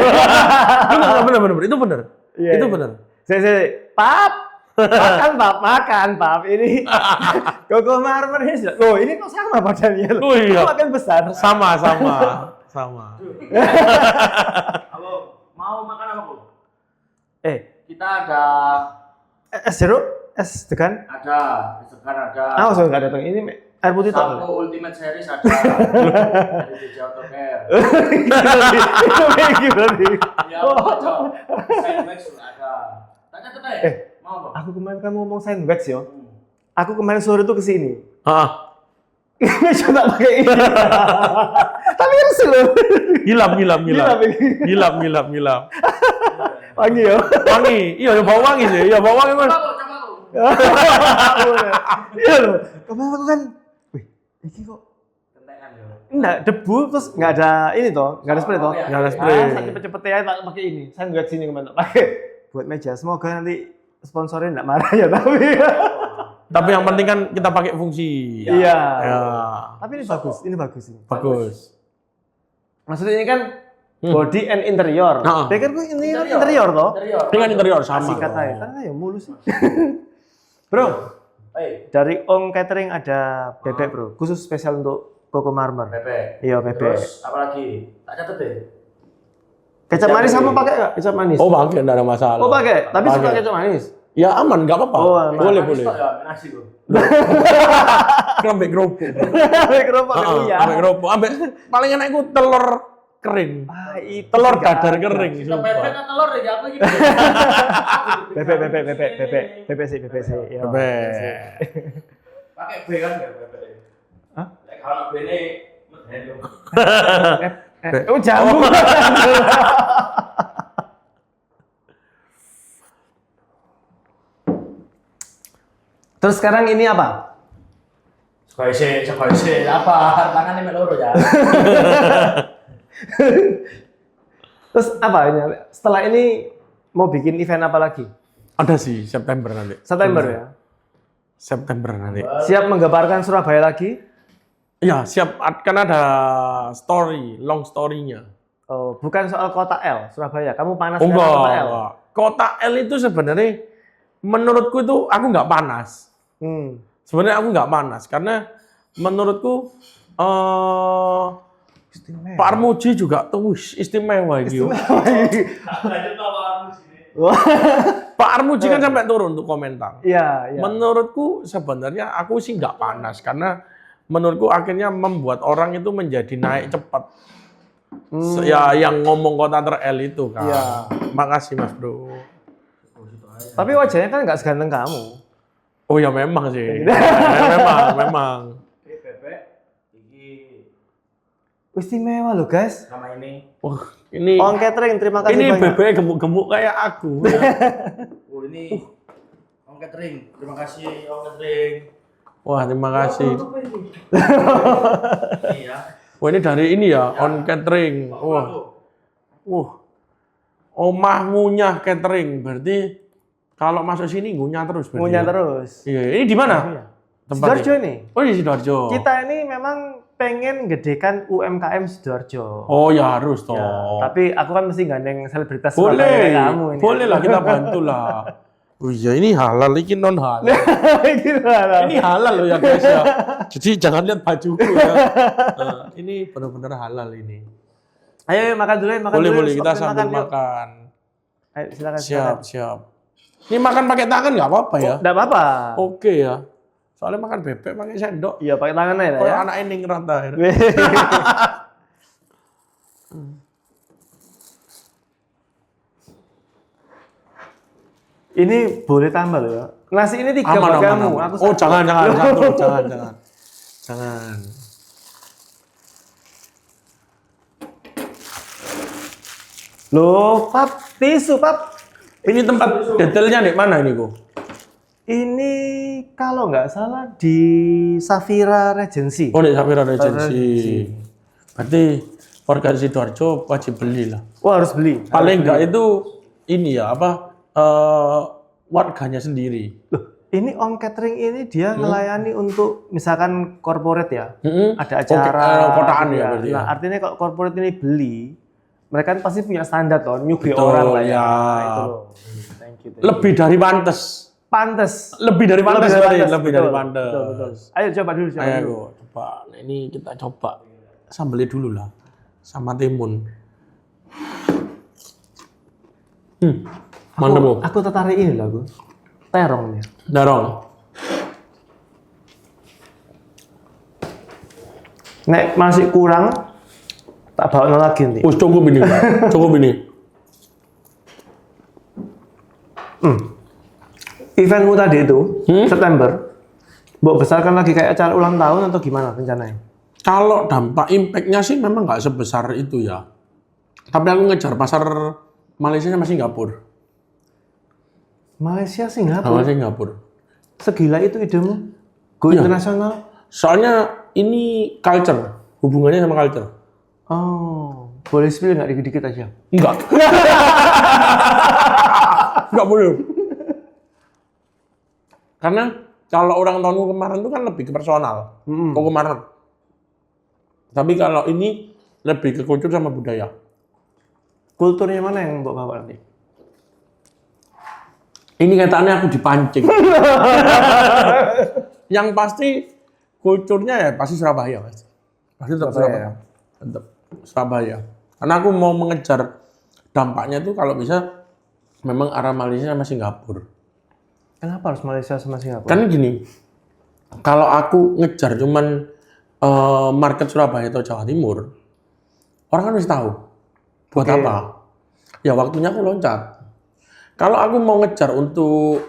Speaker 2: Itu bener. Itu bener.
Speaker 1: Pap. Makan, Pap. Ini Koko Marmer ini. Loh, ini kok sama badannya loh.
Speaker 2: Iya.
Speaker 1: Makin besar.
Speaker 2: Sama.
Speaker 3: Halo, mau makan apa, Bu?
Speaker 1: Kita ada es jeruk, es degan?
Speaker 3: Ada, es degan ada.
Speaker 1: So enggak ada. Ini air putih toh.
Speaker 3: Sampo Ultimate Series ada. Dari DJ Autocare.
Speaker 1: Itu berarti.
Speaker 3: Ya, ada. Sandwich juga ada. Tanya tuh, mau apa?
Speaker 1: Aku kemarin kamu ngomong sandwich yo. Aku kemarin sore tuh kesini. Coba pakai ini. Tapi harus loh.
Speaker 2: Gilap.
Speaker 1: Wangi ya?
Speaker 2: Wangi. Iya, bau wangi sih. Iya, bau wangi, Mas.
Speaker 3: Coba.
Speaker 1: Iya loh. Kemarin aku kan, ini kok
Speaker 3: Kentengan ya.
Speaker 1: enggak debu terus enggak ada ini toh, enggak ada spray toh.
Speaker 2: Enggak ada spray.
Speaker 1: Cepet-cepet ya tak pakai ini. Sandwich sini kemarin tak pakai buat meja. Semoga nanti sponsornya enggak marah ya
Speaker 2: Tapi yang penting kan kita pakai fungsi.
Speaker 1: Iya.
Speaker 2: Ya.
Speaker 1: Tapi ini bagus, ini.
Speaker 2: Bagus.
Speaker 1: Maksudnya ini kan body and interior. Pikirku ini interior toh.
Speaker 2: Dengan interior sama.
Speaker 1: Kasih kata ya, karena ya mulus sih. Bro, dari Om Catering ada bebek bro, khusus spesial untuk Koko Marmer.
Speaker 3: Bebek.
Speaker 1: Iya bebek.
Speaker 3: Terus apa lagi? Tak catat deh.
Speaker 1: Kecap manis sama pakai nggak? Kecap manis.
Speaker 2: Oh pakai, enggak ada masalah.
Speaker 1: Oh pakai, tapi suka kecap manis.
Speaker 2: Ya aman, nggak apa-apa.
Speaker 1: Oh, aman.
Speaker 2: Boleh.
Speaker 3: Ya, nasi bro.
Speaker 2: Ambek kerupuk.
Speaker 1: Kerupuk ya.
Speaker 2: Ambek kerupuk. Ambek paling enak itu telur kering.
Speaker 1: Itu
Speaker 2: Telur
Speaker 1: juga
Speaker 2: dadar
Speaker 1: ada.
Speaker 2: kering.
Speaker 3: Kita bebek atau telur ya aku gitu.
Speaker 1: Bebek sih. Ya.
Speaker 2: Bebek.
Speaker 3: Pakai B kan ya bebek.
Speaker 1: Hah?
Speaker 3: Lek kalau B ini medeni.
Speaker 1: Oh jamu. Terus sekarang ini apa?
Speaker 3: Sekoise apa? Tangannya meloro ya.
Speaker 1: Terus apa ini? Setelah ini mau bikin event apa lagi?
Speaker 2: Ada sih September nanti.
Speaker 1: September ya.
Speaker 2: September nanti.
Speaker 1: Siap menggambarkan Surabaya lagi?
Speaker 2: Ya siap. Kan ada long story-nya.
Speaker 1: Oh, bukan soal kota L, Surabaya. Kamu panas
Speaker 2: Enggak.
Speaker 1: dengan kota L?
Speaker 2: Kota L itu sebenarnya menurutku itu aku nggak panas. Sebenarnya aku nggak panas karena menurutku
Speaker 1: Istimewa.
Speaker 2: Pak Armuji juga tuh istimewa gitu.
Speaker 3: Lanjut apa sini?
Speaker 2: Pak Armuji kan sampai turun untuk komentar.
Speaker 1: Iya.
Speaker 2: Menurutku sebenarnya aku sih nggak panas karena menurutku akhirnya membuat orang itu menjadi naik cepat. Ya yang ngomong kota ter-L itu kan.
Speaker 1: Iya.
Speaker 2: Makasih Mas Bro.
Speaker 1: Tapi wajahnya kan nggak seganteng kamu.
Speaker 2: Oh ya memang sih. memang.
Speaker 3: Bebek iki
Speaker 1: Istimewa loh guys.
Speaker 3: sama ini.
Speaker 2: Ini
Speaker 1: On catering, terima kasih
Speaker 2: ini
Speaker 1: banyak.
Speaker 2: bebek gemuk-gemuk kayak aku. Ya.
Speaker 3: Oh ini Om Catering. Terima kasih Om Catering.
Speaker 2: Wah, terima kasih.
Speaker 3: Iya.
Speaker 2: Wah, ini dari ini ya, On Catering. Wah. Omah ngunyah catering. Berarti kalau masuk sini ngunyah terus berarti.
Speaker 1: Ngunyah
Speaker 2: ya?
Speaker 1: terus.
Speaker 2: Iya, ini di mana?
Speaker 1: Sidoarjo ini.
Speaker 2: Oh, di Sidoarjo.
Speaker 1: Kita ini memang pengen gedekan UMKM Sidoarjo.
Speaker 2: Oh, ya harus toh.
Speaker 1: Ya, tapi aku kan mesti gandeng selebritas
Speaker 2: Boleh.
Speaker 1: Surabaya kayak kamu ini.
Speaker 2: Boleh lah kita bantu lah. Oh iya, ini halal, ini non halal.
Speaker 1: Gimana?
Speaker 2: Ini halal loh ya guys ya. Jadi jangan lihat bajuku ya. Ini benar-benar halal ini.
Speaker 1: Ayo makan dulu, makan dulu.
Speaker 2: Boleh, kita
Speaker 1: Stopin
Speaker 2: sambil
Speaker 1: yuk.
Speaker 2: makan.
Speaker 1: Ayo silakan.
Speaker 2: Siap. Ini makan pakai tangan nggak apa-apa ya?
Speaker 1: Enggak apa-apa.
Speaker 2: Oke ya. Soalnya makan bebek pakai sendok.
Speaker 1: Iya, pakai tangan aja
Speaker 2: Kalau
Speaker 1: ya.
Speaker 2: anak ini ngerata.
Speaker 1: Ini boleh tambah loh ya. Nasi ini 3 buat kamu. Aku
Speaker 2: Oh,
Speaker 1: satu.
Speaker 2: jangan. Jangan.
Speaker 1: Loh, Pap, tisu, Pap.
Speaker 2: Ini tempat detailnya di mana ini, Bu?
Speaker 1: Ini kalau nggak salah di Safira Regency.
Speaker 2: Oh, di Safira Regency. Berarti warga Sidoarjo wajib beli lah.
Speaker 1: Wah, harus beli.
Speaker 2: Paling enggak itu ini ya apa warganya sendiri.
Speaker 1: Loh, ini On Catering ini dia melayani untuk misalkan corporate ya.
Speaker 2: Mm-mm.
Speaker 1: Ada acara
Speaker 2: kotaan
Speaker 1: gitu
Speaker 2: ya berarti ya.
Speaker 1: Nah, artinya kalau corporate ini beli, mereka kan pasti punya standar loh, nyuguhi
Speaker 2: Betul,
Speaker 1: orang lah ya.
Speaker 2: ya.
Speaker 1: Nah, itu loh. Thank you.
Speaker 2: Lebih dari pantes.
Speaker 1: Pantes.
Speaker 2: Lebih dari pantes. Lebih dari
Speaker 1: Betul,
Speaker 2: pantes.
Speaker 1: betul. Ayo coba dulu, coba dulu.
Speaker 2: Ayo, coba. Nah, ini kita coba sambelnya dulu lah. Sama timun. Mantap, Bu.
Speaker 1: Aku tertarik ini loh, aku. Terong ya.
Speaker 2: Darong.
Speaker 1: Nek masih kurang, tak bawa lagi nih.
Speaker 2: Cukup ini. Cukup ini.
Speaker 1: Eventmu tadi itu, September, mau besarkan lagi kayak acara ulang tahun atau gimana rencananya?
Speaker 2: Kalau dampak impact-nya sih memang nggak sebesar itu ya. Tapi aku ngejar pasar Malaysia sama Singapura.
Speaker 1: Malaysia,
Speaker 2: Sama
Speaker 1: Singapura.
Speaker 2: Singapura.
Speaker 1: Segila itu idemu? Go
Speaker 2: Iya.
Speaker 1: internasional?
Speaker 2: Soalnya ini culture, hubungannya sama culture.
Speaker 1: Oh, boleh spill nggak dikit-dikit aja?
Speaker 2: Enggak. Enggak boleh. Karena kalau orang tahunku kemarin itu kan lebih ke personal. Kok kemarin. Tapi kalau ini lebih ke kultur sama budaya.
Speaker 1: Kulturnya mana yang mbak bawa nanti?
Speaker 2: Ini katanya aku dipancing. Yang pasti kulturnya ya pasti Surabaya, Mas. Pasti tetap Surabaya. Tetap Surabaya. Karena aku mau mengejar dampaknya itu kalau bisa memang arah Malaysia sama Singapura.
Speaker 1: Kenapa harus Malaysia sama Singapura?
Speaker 2: Kan gini, kalau aku ngejar cuman market Surabaya atau Jawa Timur, orang kan harus tahu buat apa. Ya waktunya aku loncat. Kalau aku mau ngejar untuk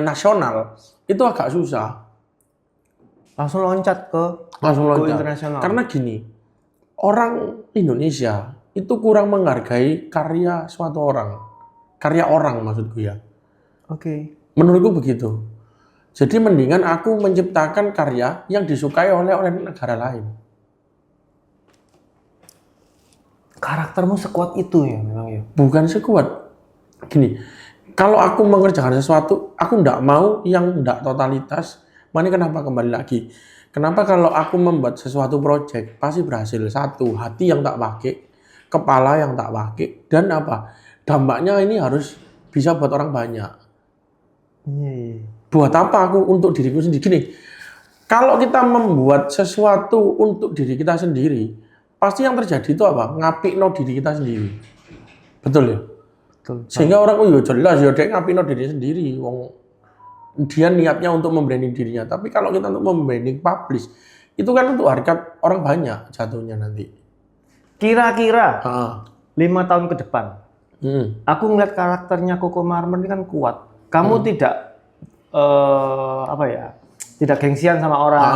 Speaker 2: nasional, itu agak susah.
Speaker 1: Langsung loncat ke internasional.
Speaker 2: Karena gini, orang Indonesia itu kurang menghargai karya suatu orang. Karya orang maksudku ya.
Speaker 1: Oke.
Speaker 2: Menurutku begitu. Jadi mendingan aku menciptakan karya yang disukai oleh negara lain.
Speaker 1: Karaktermu sekuat itu ya memang ya?
Speaker 2: Bukan sekuat. Gini, kalau aku mengerjakan sesuatu, aku nggak mau yang nggak totalitas. Kenapa kembali lagi? Kenapa kalau aku membuat sesuatu project, pasti berhasil. Satu, hati yang tak pakai, kepala yang tak pakai, dan apa? Dampaknya ini harus bisa buat orang banyak. Buat apa aku untuk diriku sendiri? Gini, kalau kita membuat sesuatu untuk diri kita sendiri, pasti yang terjadi itu apa? Ngapikno diri kita sendiri. Betul ya?
Speaker 1: Betul.
Speaker 2: Sehingga orang jelas ya dia ngapikno diri sendiri. Dia niatnya untuk membranding dirinya. Tapi kalau kita untuk membranding publish, itu kan untuk harkat orang banyak jatuhnya nanti.
Speaker 1: Kira-kira 5 tahun ke depan, aku ngeliat karakternya Coco Marmer ini kan kuat. Kamu tidak tidak gengsian sama orang.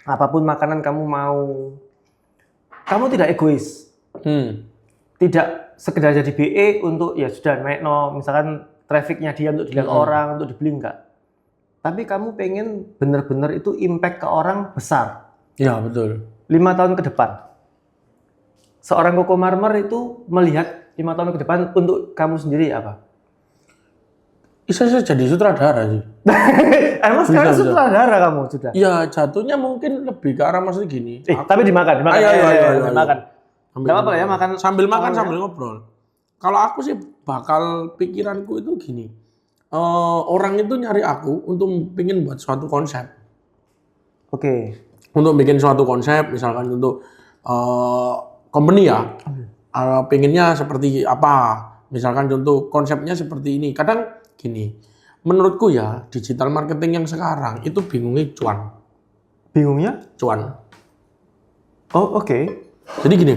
Speaker 1: Apapun makanan kamu mau, kamu tidak egois. Tidak sekedar jadi BE untuk ya sudah naik misalkan trafficnya dia untuk dilihat orang, untuk dibeli enggak. Tapi kamu pengen benar-benar itu impact ke orang besar.
Speaker 2: Ya betul.
Speaker 1: 5 tahun ke depan. Seorang Coco Marmer itu melihat 5 tahun ke depan untuk kamu sendiri apa?
Speaker 2: Bisa jadi sutradara sih.
Speaker 1: Emang sekarang sutradara kamu sudah?
Speaker 2: Ya jatuhnya mungkin lebih ke arah maksudnya gini.
Speaker 1: Tapi dimakan.
Speaker 2: Ayo.
Speaker 1: Dimakan. Gak apa-apa ya makan.
Speaker 2: Sambil makan sambil ngobrol. Kalau aku sih bakal pikiranku itu gini. Orang itu nyari aku untuk pengen buat suatu konsep.
Speaker 1: Oke.
Speaker 2: Untuk bikin suatu konsep, misalkan untuk company ya. Pengennya seperti apa? Misalkan contoh konsepnya seperti ini. Kadang gini, menurutku ya digital marketing yang sekarang itu bingungnya cuan.
Speaker 1: Bingungnya?
Speaker 2: Cuan.
Speaker 1: Oh oke.
Speaker 2: Jadi gini,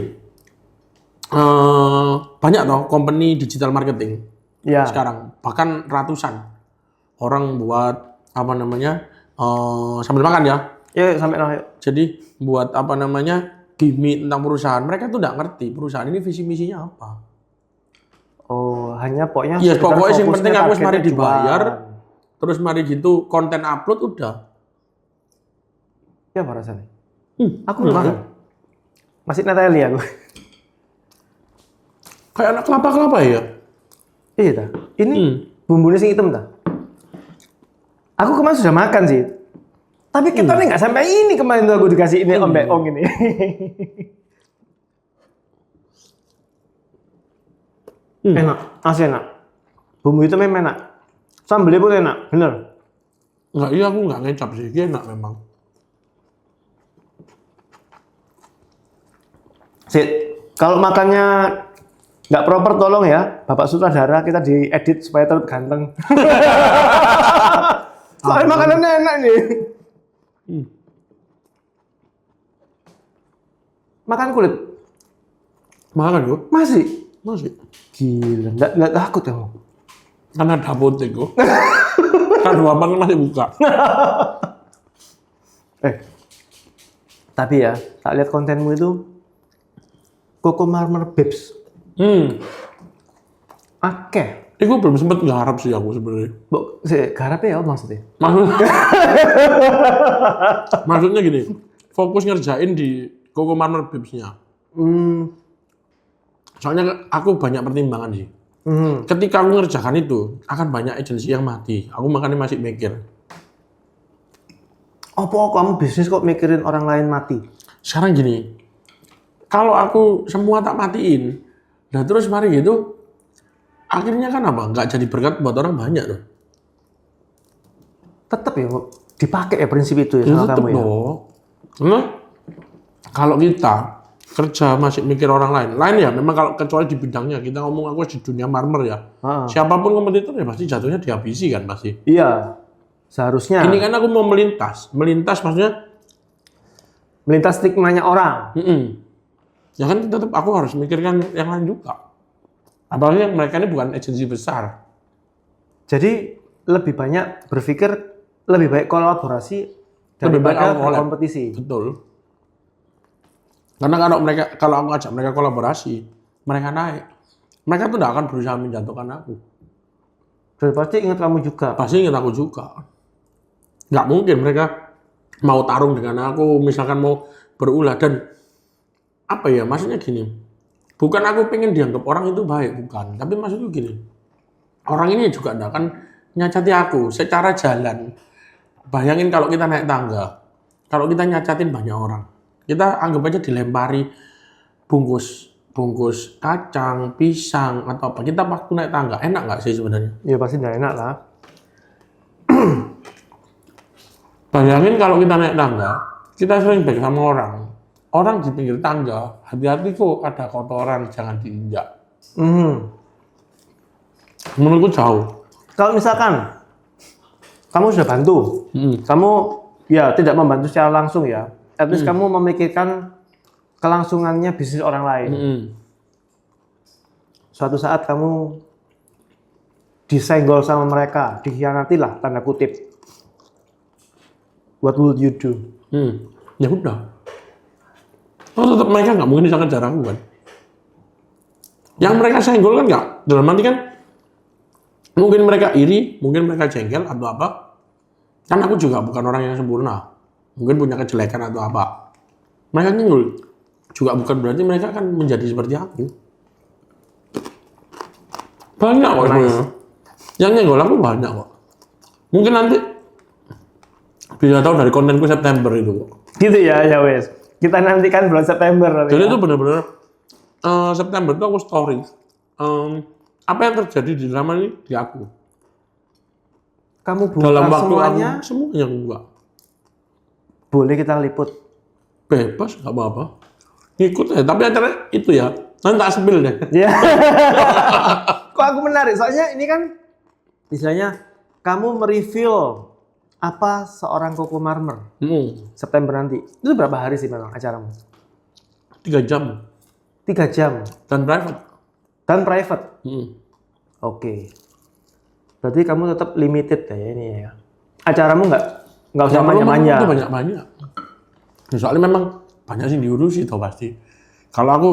Speaker 2: banyak toh company digital marketing sekarang, bahkan ratusan orang buat sambil makan ya.
Speaker 1: Ya sampai
Speaker 2: Jadi buat gimmick tentang perusahaan. Mereka tuh nggak ngerti perusahaan ini visi misinya apa.
Speaker 1: Oh, hanya pokoknya.
Speaker 2: Iya, pokoknya yang penting aku mari dibayar, terus mari gitu konten upload udah.
Speaker 1: Ya apa rasanya? Aku belum makan. Masih Natalie aku.
Speaker 2: Kayak anak kelapa-kelapa ya?
Speaker 1: Iya dah. Ini bumbunya sing hitam dah. Aku kemarin sudah makan sih. Tapi ketannya nggak sampai ini kemarin tuh aku dikasih ini ombeong ini. Enak, asli enak. Bumbu itu memang enak. Sambelnya pun enak, bener.
Speaker 2: Enggak, iya aku nggak ngecap sih, dia enak memang.
Speaker 1: Sit, kalau makannya nggak proper tolong ya, Bapak Sutradara kita diedit supaya tetap ganteng. Soalnya makanannya enak nih. Makan kulit?
Speaker 2: Makan yuk.
Speaker 1: Masih?
Speaker 2: Gila,
Speaker 1: nggak takut kamu?
Speaker 2: Kan ada apotek kok. Kan ruangan masih buka.
Speaker 1: Tapi ya, tak lihat kontenmu itu Coco Marmer Babes. Akeh.
Speaker 2: Iku belum sempet garap sih aku sebenarnya.
Speaker 1: Garapnya ya maksudnya?
Speaker 2: Maksudnya gini, fokus ngerjain di Coco Marmer Babes-nya. Soalnya aku banyak pertimbangan sih. Ketika aku ngerjakan itu, akan banyak agensi yang mati. Aku makanya masih mikir.
Speaker 1: Apa kamu bisnis kok mikirin orang lain mati?
Speaker 2: Sekarang gini, kalau aku semua tak matiin, nah terus mari gitu, akhirnya kan apa? Nggak jadi berkat buat orang banyak loh.
Speaker 1: Tetap ya, dipakai ya prinsip itu ya sama kamu ya?
Speaker 2: Karena kalau kita kerja masih mikir orang lain. Lain ya, memang kalau kecuali di bidangnya kita ngomong aku di dunia marmer ya. Siapapun kompetitor ya pasti jatuhnya dihabisi kan pasti.
Speaker 1: Iya, seharusnya.
Speaker 2: Ini kan aku mau melintas maksudnya
Speaker 1: melintas stigmanya orang.
Speaker 2: Ya kan tetap aku harus mikirkan yang lain juga. Apalagi yang mereka ini bukan agensi besar.
Speaker 1: Jadi lebih banyak berpikir lebih baik kolaborasi daripada kompetisi.
Speaker 2: Betul. Karena kalau aku ajak mereka kolaborasi, mereka naik. Mereka tuh tidak akan berusaha menjatuhkan aku.
Speaker 1: Dan pasti ingat kamu juga.
Speaker 2: Pasti ingat aku juga. Nggak mungkin mereka mau tarung dengan aku, misalkan mau berulah. Dan apa ya, maksudnya gini. Bukan aku pengen dianggap orang itu baik, bukan. Tapi maksudnya gini. Orang ini juga tidak akan nyacati aku secara jalan. Bayangin kalau kita naik tangga. Kalau kita nyacatin banyak orang. Kita anggap aja dilempari bungkus kacang, pisang, atau apa. Kita waktu naik tangga, enak nggak sih sebenarnya?
Speaker 1: Ya pasti nggak enak lah.
Speaker 2: Bayangin kalau kita naik tangga, kita sering baik sama orang. Orang di pinggir tangga, hati-hati kok ada kotoran, jangan diinjak. Menurutku jauh.
Speaker 1: Kalau misalkan kamu sudah bantu, kamu ya tidak membantu secara langsung ya. At least kamu memikirkan kelangsungannya bisnis orang lain. Suatu saat kamu disenggol sama mereka, dikhianati lah tanda kutip. What would you do?
Speaker 2: Ya udah. Oh, tetap mereka nggak mungkin bisa ngejar aku kan. Yang mereka senggol kan nggak. Dalam arti kan mungkin mereka iri, mungkin mereka jengkel atau apa. Kan aku juga bukan orang yang sempurna. Mungkin punya kejelekan atau apa. Mereka nyenggol juga bukan berarti mereka akan menjadi seperti aku. Banyak kok sebenarnya. Yang nyenggol aku banyak kok. Mungkin nanti bisa tahu dari kontenku September itu.
Speaker 1: Gitu ya, ya wes. Kita nantikan bulan September.
Speaker 2: Jadi itu benar-benar September itu aku story. Apa yang terjadi di drama ini di aku.
Speaker 1: Kamu buka
Speaker 2: dalam waktu
Speaker 1: semuanya?
Speaker 2: Aku semuanya enggak.
Speaker 1: Boleh kita liput?
Speaker 2: Bebas, nggak apa-apa. Ngikut ya, tapi acaranya itu ya. Nanti tak spill deh.
Speaker 1: Iya. Kok aku menarik? Soalnya ini kan istilahnya kamu mereview apa seorang Koko Marmer September nanti. Itu berapa hari sih memang acaramu?
Speaker 2: 3 jam.
Speaker 1: 3 jam.
Speaker 2: Dan private.
Speaker 1: Dan private? Oke. Berarti kamu tetap limited ya ini ya. Acaramu nggak usah manja-manja.
Speaker 2: Itu banyak-banyak. Soalnya memang banyak sih diurusi toh pasti. Kalau aku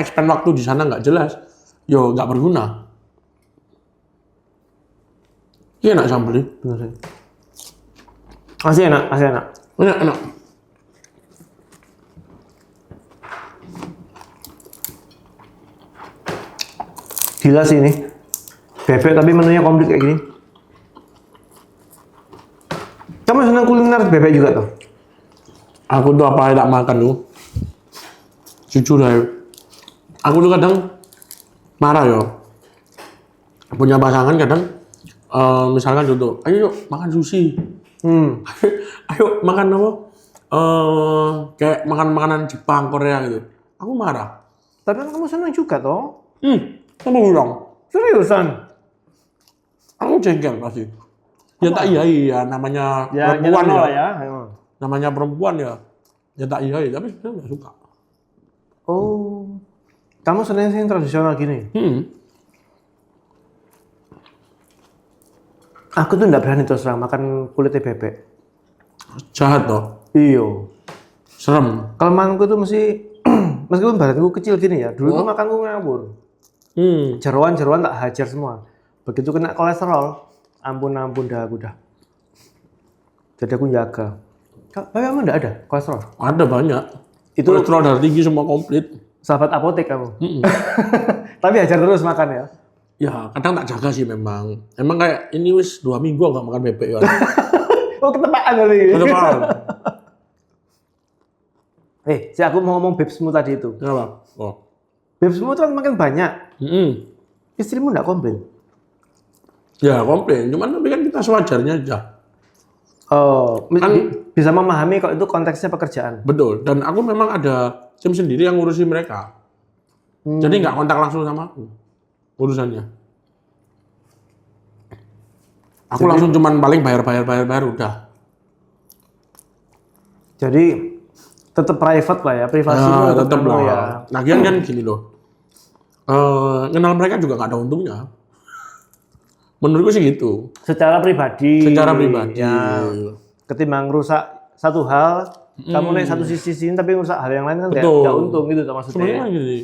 Speaker 2: expand waktu di sana nggak jelas, yo nggak berguna. Iya enak sambel.
Speaker 1: Benar sih. Masih enak.
Speaker 2: Enak.
Speaker 1: Gila sih ini. Bebek tapi menunya komplit kayak gini. Kamu senang kuliner bebek juga tuh?
Speaker 2: Aku tuh apa yang tak makan tuh. Jujur aja. Aku tuh kadang marah yo. Punya pasangan kadang misalkan contoh, ayo yuk makan sushi. Ayo makan apa? Kayak makan makanan Jepang, Korea gitu. Aku marah.
Speaker 1: Tapi kan kamu senang juga toh?
Speaker 2: Kamu bilang.
Speaker 1: Seriusan?
Speaker 2: Aku jengkel pasti. Ya tak iya namanya
Speaker 1: ya,
Speaker 2: perempuan
Speaker 1: ya.
Speaker 2: Namanya perempuan ya. Ya tak iya tapi saya nggak suka.
Speaker 1: Oh, kamu senang sih tradisional gini? Aku tuh nggak berani terus terang makan kulitnya bebek.
Speaker 2: Jahat toh?
Speaker 1: Iyo.
Speaker 2: Serem.
Speaker 1: Kelemahanku tuh meskipun badanku kecil gini ya, dulu tuh makanku ngawur. Jeroan tak hajar semua. Begitu kena kolesterol, ampun dah aku dah. Jadi aku jaga. Tapi kamu enggak ada kolesterol?
Speaker 2: Ada banyak.
Speaker 1: Itu
Speaker 2: kolesterol darah tinggi semua komplit.
Speaker 1: Sahabat apotek kamu. Tapi hajar terus makan ya.
Speaker 2: Ya, kadang tak jaga sih memang. Emang kayak ini wis 2 minggu aku nggak makan bebek ya.
Speaker 1: Oh, ketepaan kali.
Speaker 2: Ketepaan.
Speaker 1: Si aku mau ngomong babesmu tadi itu.
Speaker 2: Kenapa? Oh.
Speaker 1: Babesmu tuh kan makin banyak. Istrimu enggak komplain?
Speaker 2: Ya komplain, cuman tapi kan kita sewajarnya aja.
Speaker 1: Oh, bisa memahami kalau itu konteksnya pekerjaan.
Speaker 2: Betul, dan aku memang ada tim sendiri yang ngurusi mereka. Jadi nggak kontak langsung sama aku urusannya. Aku langsung cuman paling bayar udah.
Speaker 1: Jadi tetap private lah ya, privasi
Speaker 2: tetap lah.
Speaker 1: ya.
Speaker 2: Lagian kan gini loh, kenal mereka juga nggak ada untungnya. Menurutku sih gitu.
Speaker 1: Secara pribadi.
Speaker 2: Ya.
Speaker 1: Ketimbang rusak satu hal, kamu naik satu sisi tapi rusak hal yang lain kan nggak untung gitu maksudnya.
Speaker 2: Sebenarnya gini,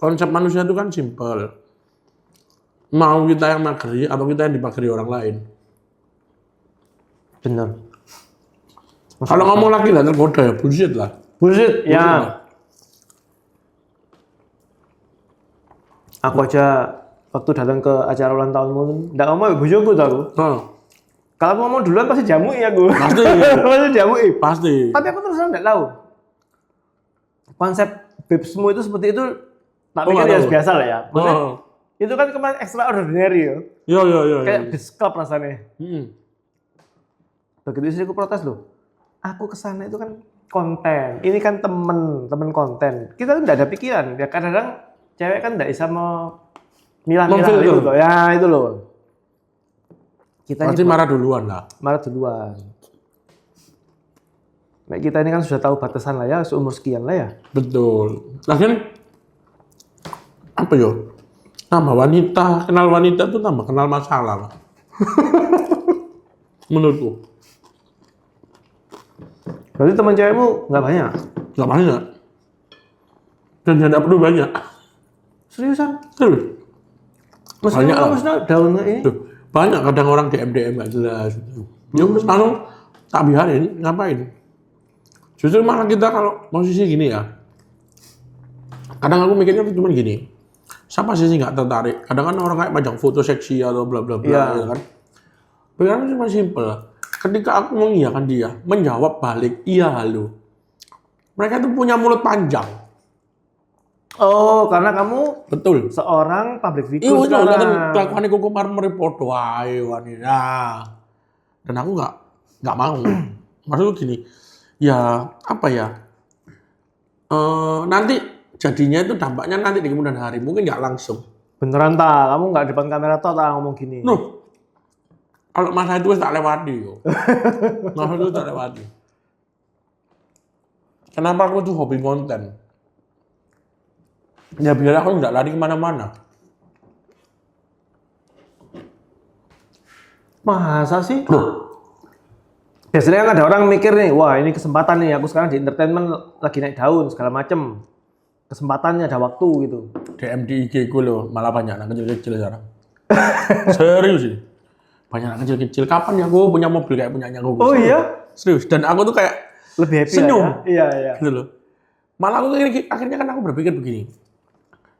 Speaker 2: konsep manusia itu kan simpel. Mau kita yang mageri atau kita yang dipageri orang lain.
Speaker 1: Benar.
Speaker 2: Kalau ngomong lagi lah tergoda ya, bullshit lah.
Speaker 1: Bullshit ya. Aku aja waktu datang ke acara ulang tahunmu, nggak ngomong ya bojoku tuh aku. Kalau ngomong duluan pasti jamui ya gue.
Speaker 2: Pasti.
Speaker 1: Pasti jamui.
Speaker 2: Pasti.
Speaker 1: Tapi aku terus nggak tahu. Konsep babesmu itu seperti itu, tak pikir ya biasa lah ya. Maksudnya, itu kan kemarin extraordinary ya.
Speaker 2: Iya.
Speaker 1: Kayak disklep rasanya. Begitu istriku protes loh. Aku kesana itu kan konten. Ini kan temen konten. Kita tuh nggak ada pikiran. Ya kadang-kadang cewek kan nggak bisa milah-milah itu loh. Ya itu loh. Kita
Speaker 2: pasti marah duluan lah.
Speaker 1: Marah duluan. Nah, kita ini kan sudah tahu batasan lah ya, seumur sekian lah ya.
Speaker 2: Betul. Lagian apa yo? Tambah wanita, kenal wanita itu tambah kenal masalah lah. Menurutku.
Speaker 1: Berarti teman cewekmu nggak banyak?
Speaker 2: Nggak banyak. Dan tidak perlu banyak.
Speaker 1: Seriusan?
Speaker 2: Terus.
Speaker 1: Banyak lah. Maksudnya daun ini?
Speaker 2: Banyak kadang orang DM nggak jelas. Ya langsung tak biarin, ngapain? Justru malah kita kalau posisi gini ya. Kadang aku mikirnya cuma gini. Siapa sih nggak tertarik? Kadang kan orang kayak pajang foto seksi atau bla bla bla ya kan. Pikirannya cuma simpel. Ketika aku mengiyakan dia, menjawab balik, iya halo. Mereka tuh punya mulut panjang.
Speaker 1: Oh, karena kamu
Speaker 2: betul
Speaker 1: seorang public figure.
Speaker 2: Iya, kan kelakuan Koko Marmer podo wae wanita. Dan aku nggak mau. Maksudku gini, ya apa ya? Nanti jadinya itu dampaknya nanti di kemudian hari, mungkin nggak langsung.
Speaker 1: Beneran tak? Kamu nggak depan kamera tak ngomong gini?
Speaker 2: Nuh, kalau masa itu tak lewati yo. Masa itu tak lewati. Kenapa aku tuh hobi konten? Ya biar aku nggak lari kemana-mana.
Speaker 1: Masa sih? Biasanya kan ada orang mikir nih, wah ini kesempatan nih, aku sekarang di entertainment lagi naik daun segala macem. Kesempatannya ada waktu gitu.
Speaker 2: DM di IG ku loh, malah banyak anak kecil-kecil sekarang. Serius sih. Banyak anak kecil-kecil. Kapan ya aku punya mobil kayak punyanya aku?
Speaker 1: Oh iya?
Speaker 2: Serius. Dan aku tuh kayak
Speaker 1: lebih happy
Speaker 2: senyum.
Speaker 1: Ya? Iya.
Speaker 2: Gitu loh. Malah aku akhirnya kan aku berpikir begini.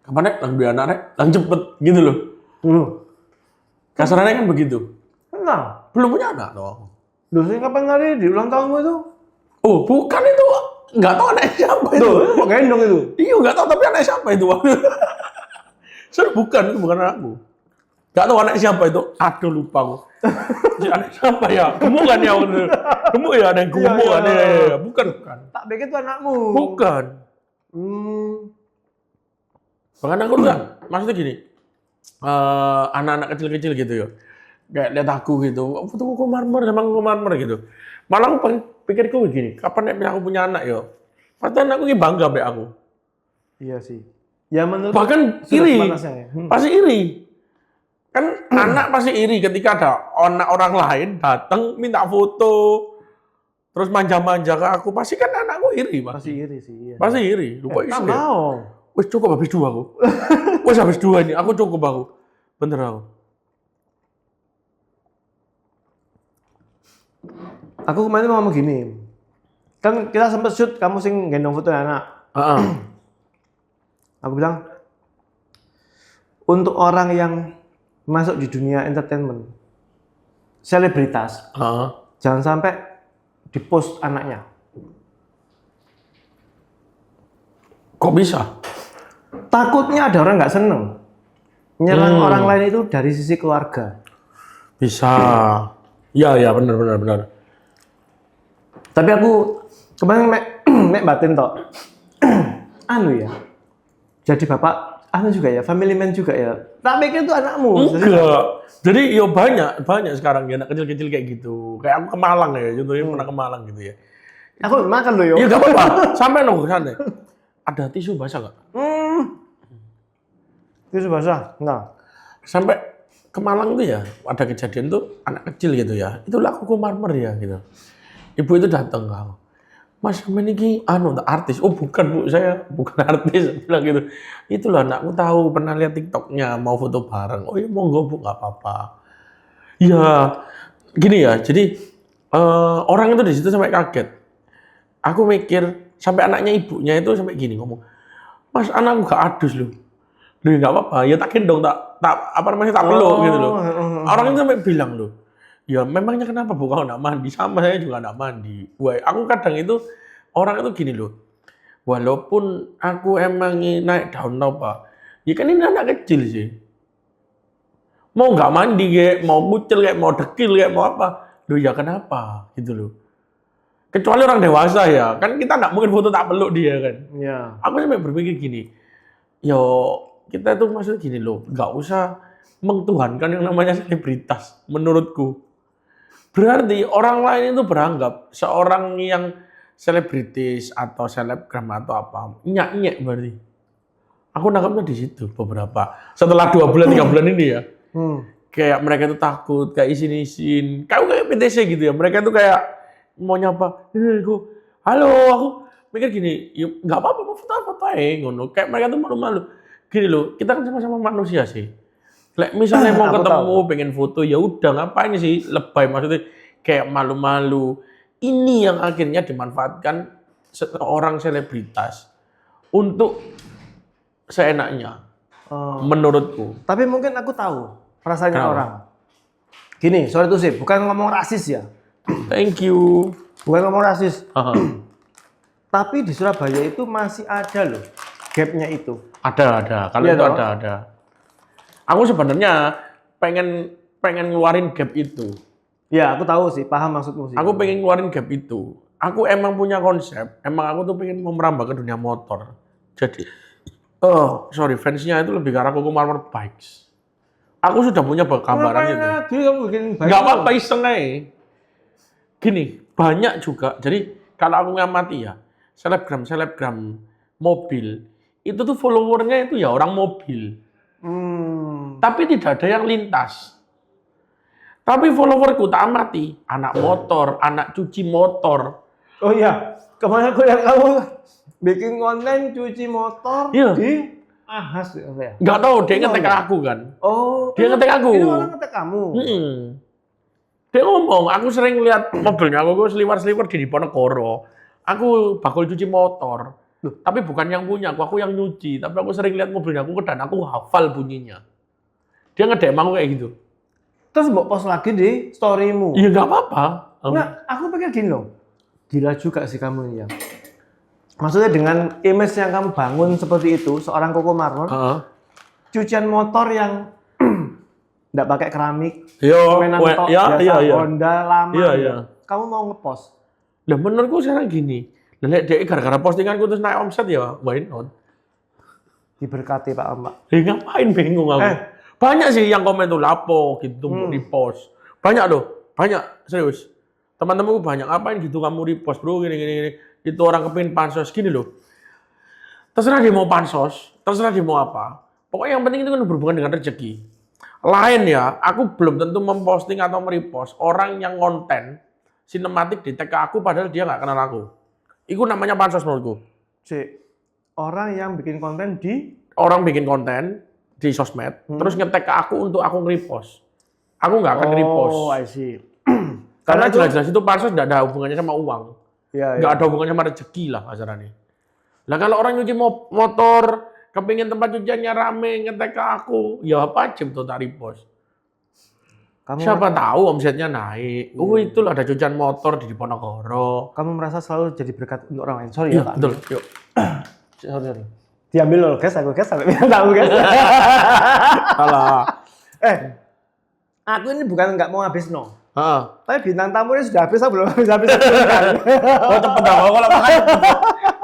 Speaker 2: Kapan nek lang duwe anak rek, lang cepet gitu loh. Kasarannya kan begitu.
Speaker 1: Enggak.
Speaker 2: Belum punya anak toh.
Speaker 1: Loh, sih kapan hari di ulang tahunmu itu?
Speaker 2: Oh, bukan itu. Enggak tahu anak siapa itu.
Speaker 1: Kok gendong itu?
Speaker 2: Iya, enggak tahu tapi anak siapa itu. Bukan anakku. Enggak tahu anak siapa itu. Aduh lupa aku. Anak siapa ya? Gemuk kan ya? Gemuk ya, ada yang gemuk kan ya. Bukan.
Speaker 1: Tak pikir itu anakmu.
Speaker 2: Bukan. Bahkan aku enggak, maksudnya gini. Anak-anak kecil-kecil gitu ya. Kayak lihat aku gitu, foto Koko Marmer gitu. Malah aku pikirku begini, kapan aku punya anak yo? Pasti anakku ini bangga be aku.
Speaker 1: Iya sih. Ya menurut
Speaker 2: bahkan iri, pasti iri. Kan anak pasti iri ketika ada orang lain datang minta foto, terus manja-manja ke aku, pasti kan anakku iri,
Speaker 1: pasti iri sih. Iya.
Speaker 2: Pasti iri. Lupa
Speaker 1: tak mau.
Speaker 2: Wes cukup habis 2 aku. Wes habis 2 ini, aku cukup aku. Bener aku.
Speaker 1: Aku kemarin mau ngomong gini, kan kita sempat shoot kamu sing gendong foto anak. Aku bilang, untuk orang yang masuk di dunia entertainment, selebritas, jangan sampai di post anaknya.
Speaker 2: Kok bisa?
Speaker 1: Takutnya ada orang nggak seneng, nyerang orang lain itu dari sisi keluarga.
Speaker 2: Bisa. Ya benar.
Speaker 1: Tapi aku kemarin mek batin toh. anu ya. Jadi bapak anu juga ya, family man juga ya. Tak pikir itu anakmu.
Speaker 2: Enggak. Jadi yo banyak sekarang ya anak kecil-kecil kayak gitu. Kayak aku ke Malang ya, contohnya pernah ke Malang gitu ya.
Speaker 1: Aku makan loh yo.
Speaker 2: Iya enggak apa-apa. Sampai nongkrong sana. Ada tisu basah enggak?
Speaker 1: Tisu basah. Nah,
Speaker 2: sampai ke Malang tuh ya ada kejadian tuh anak kecil gitu ya. Itulah aku marmer ya gitu. Ibu itu datang kau. Mas ini artis. Oh bukan Bu, saya bukan artis. Bilang gitu. Itulah anakku tahu pernah lihat TikToknya mau foto bareng. Oh iya monggo Bu, nggak apa-apa. Ya gini ya. Jadi orang itu di situ sampai kaget. Aku mikir sampai anaknya ibunya itu sampai gini ngomong. Mas anakku gak adus loh. Loh nggak apa-apa. Ya tak gendong tak peluk gitu loh. Orang itu sampai bilang loh. Ya memangnya kenapa Bu kalau nggak mandi? Sama saya juga nggak mandi. Wah, aku kadang itu orang itu gini loh. Walaupun aku emang naik daun apa, ya kan ini anak kecil sih. Mau nggak mandi kayak, mau kucil kayak, mau dekil kayak, mau apa? Loh ya kenapa? Gitu loh. Kecuali orang dewasa ya, kan kita nggak mungkin foto tak peluk dia kan.
Speaker 1: ya.
Speaker 2: Aku sampai berpikir gini, yo kita tuh maksudnya gini loh, nggak usah mengtuhankan yang namanya selebritas menurutku. Berarti orang lain itu beranggap seorang yang selebritis atau selebgram atau apa, nyak-nyek berarti. Aku nangkapnya di situ beberapa. Setelah 2 bulan 3 bulan ini ya. Kayak mereka itu takut, kayak isin-isin. Kayak PTC gitu ya. Mereka itu kayak mau nyapa, halo, aku mikir gini, yuk nggak apa-apa mau foto-foto ngono. Kayak mereka tuh malu-malu. Gini loh, kita kan sama-sama manusia sih. Misalnya mau ketemu, pengen foto, ya udah ngapain sih lebay, maksudnya kayak malu-malu. Ini yang akhirnya dimanfaatkan seorang selebritas untuk seenaknya, menurutku.
Speaker 1: Tapi mungkin aku tahu perasaannya orang. Gini, sorry tuh sih, bukan ngomong rasis ya.
Speaker 2: Thank you.
Speaker 1: Bukan ngomong rasis. Tapi di Surabaya itu masih ada loh gapnya itu.
Speaker 2: Ada. Kalau
Speaker 1: iya
Speaker 2: itu ada. Aku sebenarnya pengen ngeluarin gap itu.
Speaker 1: Ya, aku tahu sih, paham maksudmu sih.
Speaker 2: Aku pengen ngeluarin gap itu. Aku emang punya konsep, emang aku tuh pengen mau merambah ke dunia motor. Jadi, fansnya itu lebih ke arah Koko Marmer Bikes. Aku sudah punya gambaran itu. Nggak apa-apa iseng aja. Gini, banyak juga. Jadi, kalau aku ngamati ya, selebgram mobil, itu tuh followernya itu ya orang mobil. Tapi tidak ada yang lintas. Tapi followerku tak amati, anak motor, anak cuci motor.
Speaker 1: Oh iya, kemarin aku lihat kamu bikin konten cuci motor di Ahas ya.
Speaker 2: Nggak tahu, dia ngetek aku kan.
Speaker 1: Oh,
Speaker 2: dia ngetek aku.
Speaker 1: Ini orang ngetek kamu.
Speaker 2: Dia ngomong, aku sering lihat mobilnya, aku seliwar-seliwar di Diponegoro. Aku bakul cuci motor. Tapi bukan yang punya aku yang nyuci. Tapi aku sering lihat mobilnya aku dan aku hafal bunyinya. Dia nge-DM aku kayak gitu.
Speaker 1: Terus mau post lagi di storymu.
Speaker 2: Iya nggak apa-apa.
Speaker 1: Nah, aku pikir gini loh. Gila juga sih kamu ini ya. Maksudnya dengan image yang kamu bangun seperti itu, seorang Koko Marmer, cucian motor yang nggak pakai keramik, Honda lama.
Speaker 2: Iya.
Speaker 1: Kamu mau ngepost?
Speaker 2: Lah menurutku sekarang gini. Dia gara-gara postinganku terus naik omset ya, why not?
Speaker 1: Diberkati Pak Mbak.
Speaker 2: Ngapain bingung aku. Banyak sih yang komen tuh lapo gitu mau repost. Banyak loh, banyak serius. Teman-temanku banyak, ngapain gitu kamu repost bro gini. Itu orang kepingin pansos gini loh. Terserah dia mau pansos, terserah dia mau apa. Pokoknya yang penting itu kan berhubungan dengan rezeki. Lain ya, aku belum tentu memposting atau merepost orang yang konten sinematik di tag ke aku padahal dia nggak kenal aku. Itu namanya pansos menurutku.
Speaker 1: Orang yang bikin konten
Speaker 2: bikin konten di sosmed, terus nge-tag ke aku untuk aku nge-repost. Aku nggak akan nge-repost.
Speaker 1: Oh, I see.
Speaker 2: Karena jelas-jelas itu pansos nggak ada hubungannya sama uang.
Speaker 1: Nggak
Speaker 2: ada hubungannya sama rezeki lah acaranya. Lah kalau orang nyuci motor, kepingin tempat cuciannya rame, nge-tag ke aku, ya apa aja tuh tak repost. Siapa tahu omsetnya naik. Itulah ada cucian motor di Diponegoro.
Speaker 1: Kamu merasa selalu jadi berkat untuk orang lain. Sorry ya, Pak.
Speaker 2: Betul. Yuk.
Speaker 1: Sorry. Diambil loh, guys. Aku guys sampai tahu, guys.
Speaker 2: Salah.
Speaker 1: Aku ini bukan nggak mau habis no. Tapi bintang tamunya sudah habis, aku belum habis.
Speaker 2: Oh cepet dah, kalau makan.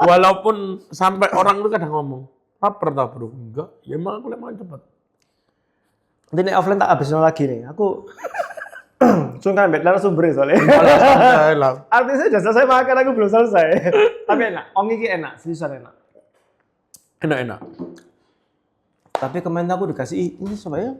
Speaker 2: Walaupun sampai orang itu kadang ngomong, lapar tak bro? Enggak, ya emang aku makan cepet.
Speaker 1: Nanti nih offline tak habisin lagi nih. Aku sungkan bet narasumber soalnya. Artinya sudah selesai makan, aku belum selesai. Tapi enak, ong iki enak, seriusan enak.
Speaker 2: Enak.
Speaker 1: Tapi kemarin aku dikasih ini coba ya.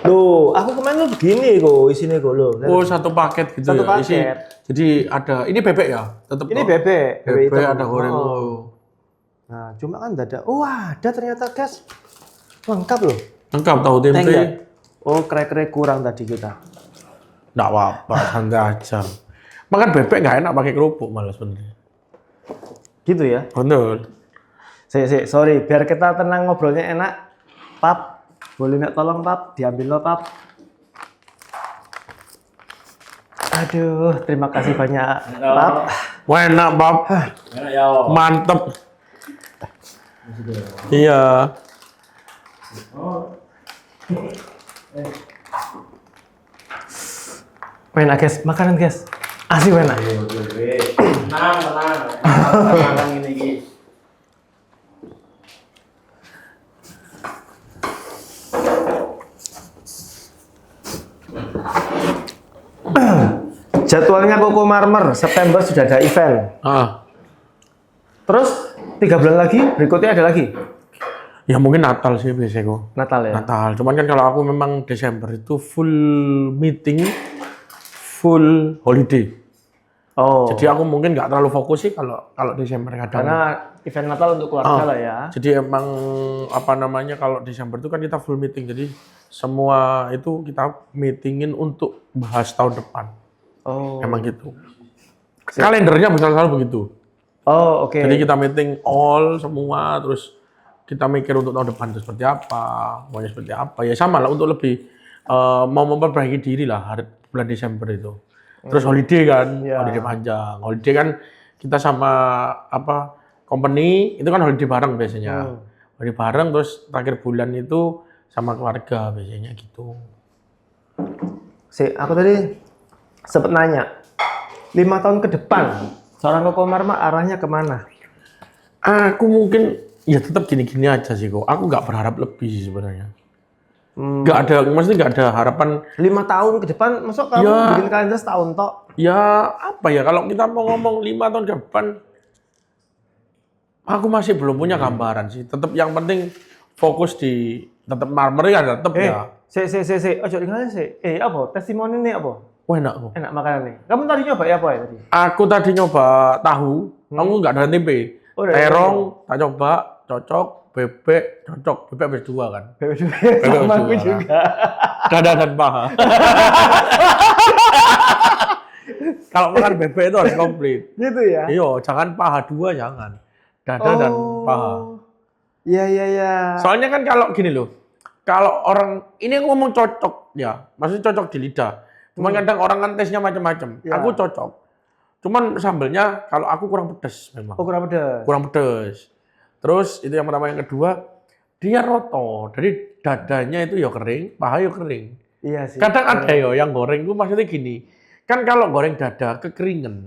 Speaker 1: Loh, aku kemarin tuh begini kok isinya kok loh.
Speaker 2: Oh, satu paket gitu
Speaker 1: satu
Speaker 2: ya.
Speaker 1: Paket.
Speaker 2: Jadi ada ini bebek ya? Tetap
Speaker 1: Ini bebek.
Speaker 2: Bebek ada goreng.
Speaker 1: Nah, cuma kan ada. Wah, ada ternyata guys. Lengkap loh.
Speaker 2: Lengkap tahu tempe.
Speaker 1: Oh, krek-krek kurang tadi kita.
Speaker 2: Nggak apa-apa, santai aja. Makan bebek nggak enak pakai kerupuk malah sebenarnya.
Speaker 1: Gitu ya?
Speaker 2: Betul.
Speaker 1: Sorry, biar kita tenang ngobrolnya enak. Pap, boleh minta tolong Pap, diambil lo Pap. Aduh, terima kasih banyak Pap.
Speaker 2: Wah enak Pap.
Speaker 3: Enak ya.
Speaker 2: Mantep. Iya.
Speaker 1: Enak guys, makanan guys. Asik enak.
Speaker 3: Tenang ini.
Speaker 1: Jadwalnya Koko Marmer September sudah ada event. Terus 3 bulan lagi berikutnya ada lagi.
Speaker 2: Ya mungkin Natal sih biasanya kok.
Speaker 1: Natal ya.
Speaker 2: Natal. Cuman kan kalau aku memang Desember itu full meeting, full holiday.
Speaker 1: Oh.
Speaker 2: Jadi aku mungkin nggak terlalu fokus sih kalau Desember kadang.
Speaker 1: Karena event Natal untuk keluarga lah ya.
Speaker 2: Jadi emang apa namanya kalau Desember itu kan kita full meeting. Jadi semua itu kita meetingin untuk bahas tahun depan.
Speaker 1: Oh.
Speaker 2: Emang gitu. Kalendernya selalu begitu.
Speaker 1: Oh, oke.
Speaker 2: Jadi kita meeting all semua, terus kita mikir untuk tahun depan itu seperti apa, maunya seperti apa. Ya sama lah untuk lebih mau memperbaiki diri lah bulan Desember itu. Terus holiday kan, holiday panjang. Holiday kan kita sama company itu kan holiday bareng biasanya. Holiday bareng terus terakhir bulan itu sama keluarga biasanya gitu.
Speaker 1: Aku tadi sempat nanya, 5 tahun ke depan seorang Koko Marmer arahnya kemana?
Speaker 2: Aku mungkin ya tetap gini-gini aja sih kok. Aku nggak berharap lebih sih sebenarnya. Nggak ada, maksudnya nggak ada harapan.
Speaker 1: 5 tahun ke depan, masuk kamu bikin kalender setahun tok?
Speaker 2: Ya apa ya, kalau kita mau ngomong 5 tahun ke depan, aku masih belum punya gambaran sih. Tetap yang penting fokus di tetap Marmer ya tetap ya.
Speaker 1: Ojo tinggalin sih. Apa? Testimoni ini apa?
Speaker 2: Wah enak kok.
Speaker 1: Enak makanan nih. Kamu tadi nyoba ya apa ya tadi?
Speaker 2: Aku tadi nyoba tahu, kamu nggak ada tempe. Terong, tak coba, cocok, bebek, cocok. Bebek habis 2 kan?
Speaker 1: Bebek sama aku juga.
Speaker 2: Dada dan paha. Kalau makan bebek itu harus komplit.
Speaker 1: Gitu ya?
Speaker 2: Iya, jangan paha 2, jangan. Dada dan paha.
Speaker 1: Iya.
Speaker 2: Soalnya kan kalau gini loh, kalau orang, ini aku ngomong cocok ya, maksudnya cocok di lidah. Cuman kadang orang kan tesnya macam-macam.
Speaker 1: Ya.
Speaker 2: Aku cocok. Cuman sambelnya kalau aku kurang pedes memang.
Speaker 1: Oh, kurang pedes.
Speaker 2: Kurang pedes. Terus itu yang pertama, yang kedua, dia roto. Jadi dadanya itu ya kering, paha ya kering.
Speaker 1: Iya sih.
Speaker 2: Kadang ada ya yang goreng itu maksudnya gini. Kan kalau goreng dada kekeringan,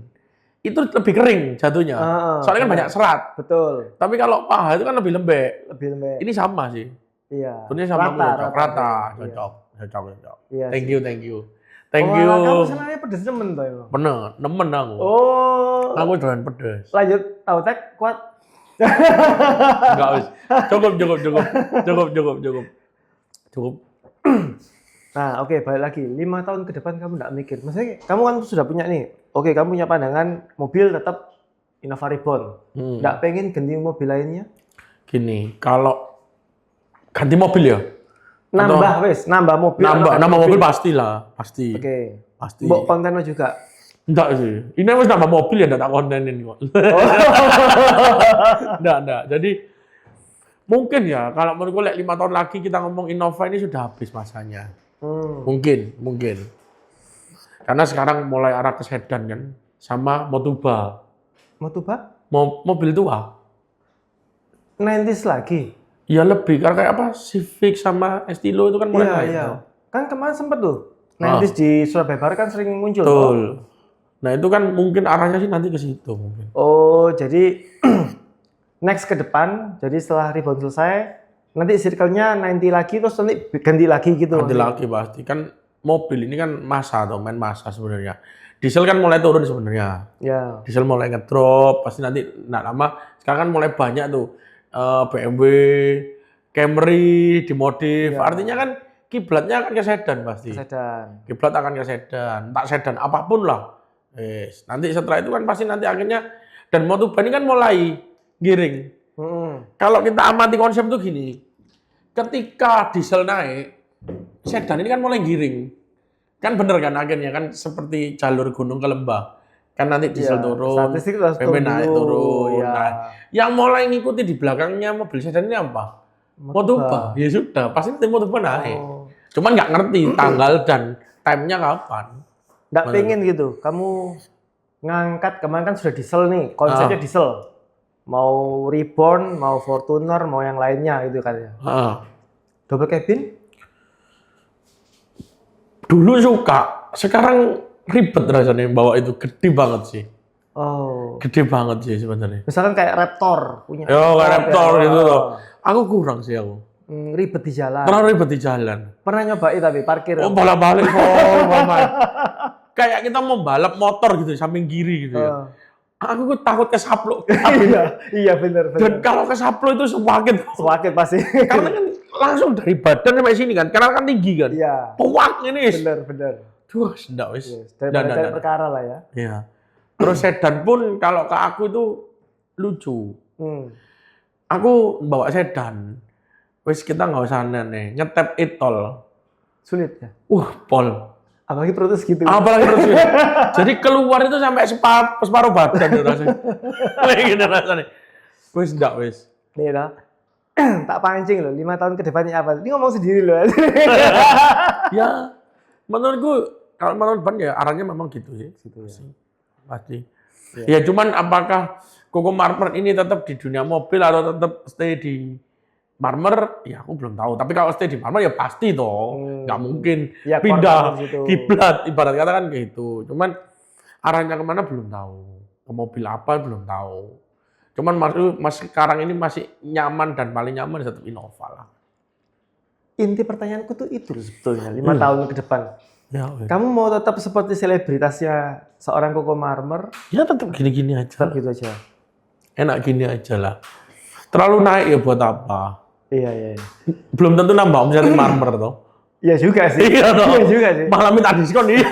Speaker 2: itu lebih kering jatuhnya. Soalnya kan banyak serat.
Speaker 1: Betul.
Speaker 2: Tapi kalau paha itu kan lebih lembek.
Speaker 1: Lebih lembek.
Speaker 2: Ini sama sih.
Speaker 1: Iya.
Speaker 2: Sebenarnya sama rata. Cocok.
Speaker 1: Iya,
Speaker 2: Thank you.
Speaker 1: Thank you. Kamu senangnya pedes nemen toh itu?
Speaker 2: Bener, nemen aku.
Speaker 1: Oh.
Speaker 2: Aku doyan pedes.
Speaker 1: Lanjut, tahu tek kuat.
Speaker 2: Enggak wis. Cukup.
Speaker 1: Nah, oke, balik lagi. 5 tahun ke depan kamu nggak mikir. Maksudnya kamu kan sudah punya nih. Oke, kamu punya pandangan mobil tetap Innova Reborn. Nggak pengen ganti mobil lainnya?
Speaker 2: Gini, kalau ganti mobil ya?
Speaker 1: Nambah mobil.
Speaker 2: Nambah mobil pastilah, pasti.
Speaker 1: Oke.
Speaker 2: Pasti.
Speaker 1: Mbok kontennya juga.
Speaker 2: Enggak sih. Ini harus nambah mobil ya, enggak tak kontenin kok. Enggak. Jadi mungkin ya kalau menurutku 5 tahun lagi kita ngomong Innova ini sudah habis masanya. Mungkin. Karena sekarang mulai arah ke sedan kan, sama Motuba. Mobil tua.
Speaker 1: 90s lagi.
Speaker 2: Ya lebih, karena kayak apa, Civic sama Estilo itu kan mulai naik.
Speaker 1: Iya. Kan kemarin sempet tuh, 90s di Surabaya Barat kan sering muncul.
Speaker 2: Betul. Nah itu kan mungkin arahnya sih nanti ke situ mungkin.
Speaker 1: Oh, jadi next ke depan, jadi setelah rebound selesai, nanti circle-nya 90 lagi, terus nanti ganti lagi gitu.
Speaker 2: Ganti lagi pasti. Kan mobil ini kan massa atau main massa sebenarnya. Diesel kan mulai turun sebenarnya.
Speaker 1: Ya.
Speaker 2: Diesel mulai ngedrop, pasti nanti nggak lama. Sekarang kan mulai banyak tuh BMW, Camry dimodif.
Speaker 1: Ya.
Speaker 2: Artinya kan kiblatnya akan ke sedan pasti.
Speaker 1: Sedan.
Speaker 2: Kiblat akan ke sedan, tak sedan apapun lah. Nanti setelah itu kan pasti nanti akhirnya dan Moto2 ini kan mulai giring. Kalau kita amati konsep tuh gini, ketika diesel naik, sedan ini kan mulai giring. Kan bener kan akhirnya kan seperti jalur gunung ke lembah. Kan nanti diesel turun, PP naik turun.
Speaker 1: Ya.
Speaker 2: Nah, yang mulai ngikuti di belakangnya mobil sedan ini apa? Moto2. Ya sudah, pasti nanti Moto2 naik. Cuman nggak ngerti tanggal dan time-nya kapan.
Speaker 1: Nggak pengen gitu, kamu ngangkat, kemarin kan sudah diesel nih, konsepnya diesel. Mau Reborn, mau Fortuner, mau yang lainnya gitu kan ya. Double cabin?
Speaker 2: Dulu suka, sekarang ribet rasanya bawa itu, gede banget sih.
Speaker 1: Oh.
Speaker 2: Gede banget sih sebenarnya.
Speaker 1: Misalkan kayak Raptor punya.
Speaker 2: Kayak Raptor gitu loh. Aku kurang sih aku.
Speaker 1: Ribet di jalan.
Speaker 2: Terlalu ribet di jalan.
Speaker 1: Pernah nyobain tapi parkir.
Speaker 2: Oh, balik-balik kayak kita mau balap motor gitu samping kiri gitu ya. Aku takut kesaplok.
Speaker 1: Iya benar.
Speaker 2: Dan kalau kesaplok itu
Speaker 1: sewakit pasti.
Speaker 2: Karena kan langsung dari badan sampai sini kan, karena kan tinggi kan.
Speaker 1: Iya.
Speaker 2: Puak ini.
Speaker 1: Benar.
Speaker 2: Duh, enggak wis.
Speaker 1: Dari perkara lah ya.
Speaker 2: Iya. Terus sedan pun kalau ke aku itu lucu. Aku bawa sedan. Wis kita nggak usah aneh, ngetep e-tol.
Speaker 1: Sulit ya?
Speaker 2: Pol.
Speaker 1: Apalagi perutnya segitu.
Speaker 2: Apalagi perut segitu. Jadi keluar itu sampai separuh badan itu rasanya. Kayak gini rasanya. Wis enggak wis.
Speaker 1: Nih dah. Tak pancing loh, 5 tahun ke depannya apa? Ini ngomong sendiri loh.
Speaker 2: Ya, menurutku kalau menurut Ban ya arahnya memang gitu sih. Gitu ya. Pasti. Ya cuman apakah Coco Marmer ini tetap di dunia mobil atau tetap stay di Marmer, ya aku belum tahu. Tapi kalau stay di Marmer ya pasti dong, nggak mungkin
Speaker 1: ya,
Speaker 2: pindah kiblat. Ibarat kata kan gitu. Cuman arahnya kemana belum tahu. Ke mobil apa belum tahu. Cuman masih sekarang ini masih nyaman dan paling nyaman tetap Innova lah.
Speaker 1: Inti pertanyaanku tuh itu sebetulnya 5 tahun ke depan.
Speaker 2: Ya,
Speaker 1: kamu mau tetap seperti selebritasnya seorang Coco Marmer?
Speaker 2: Ya tetap gini-gini aja.
Speaker 1: Tetap gitu aja.
Speaker 2: Enak gini aja lah. Terlalu naik ya buat apa?
Speaker 1: Iya.
Speaker 2: Belum tentu nambah omset Marmer toh.
Speaker 1: Iya juga sih.
Speaker 2: Iya
Speaker 1: juga sih.
Speaker 2: Malah minta diskon iya.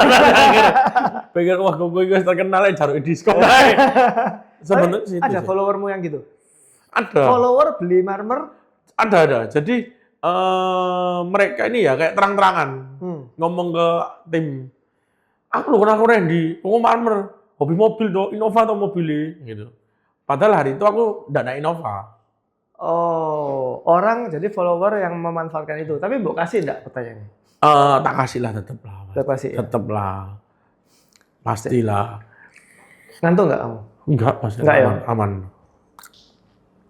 Speaker 2: Pikir wah gue terkenal ya jarum diskon. Sebenarnya sih
Speaker 1: ada followermu yang gitu?
Speaker 2: Ada.
Speaker 1: Follower beli Marmer?
Speaker 2: Ada. Jadi mereka ini ya kayak terang-terangan ngomong ke tim. Aku Randy, aku Marmer, hobi mobil dong, Innova atau mobil gitu. Padahal hari itu aku nggak naik Innova.
Speaker 1: Oh, orang jadi follower yang memanfaatkan itu. Tapi Mbok kasih enggak pertanyaannya?
Speaker 2: Tak kasih lah tetap lah. Tetap lah. Pastilah.
Speaker 1: Ngantuk enggak kamu?
Speaker 2: Enggak, pasti aman.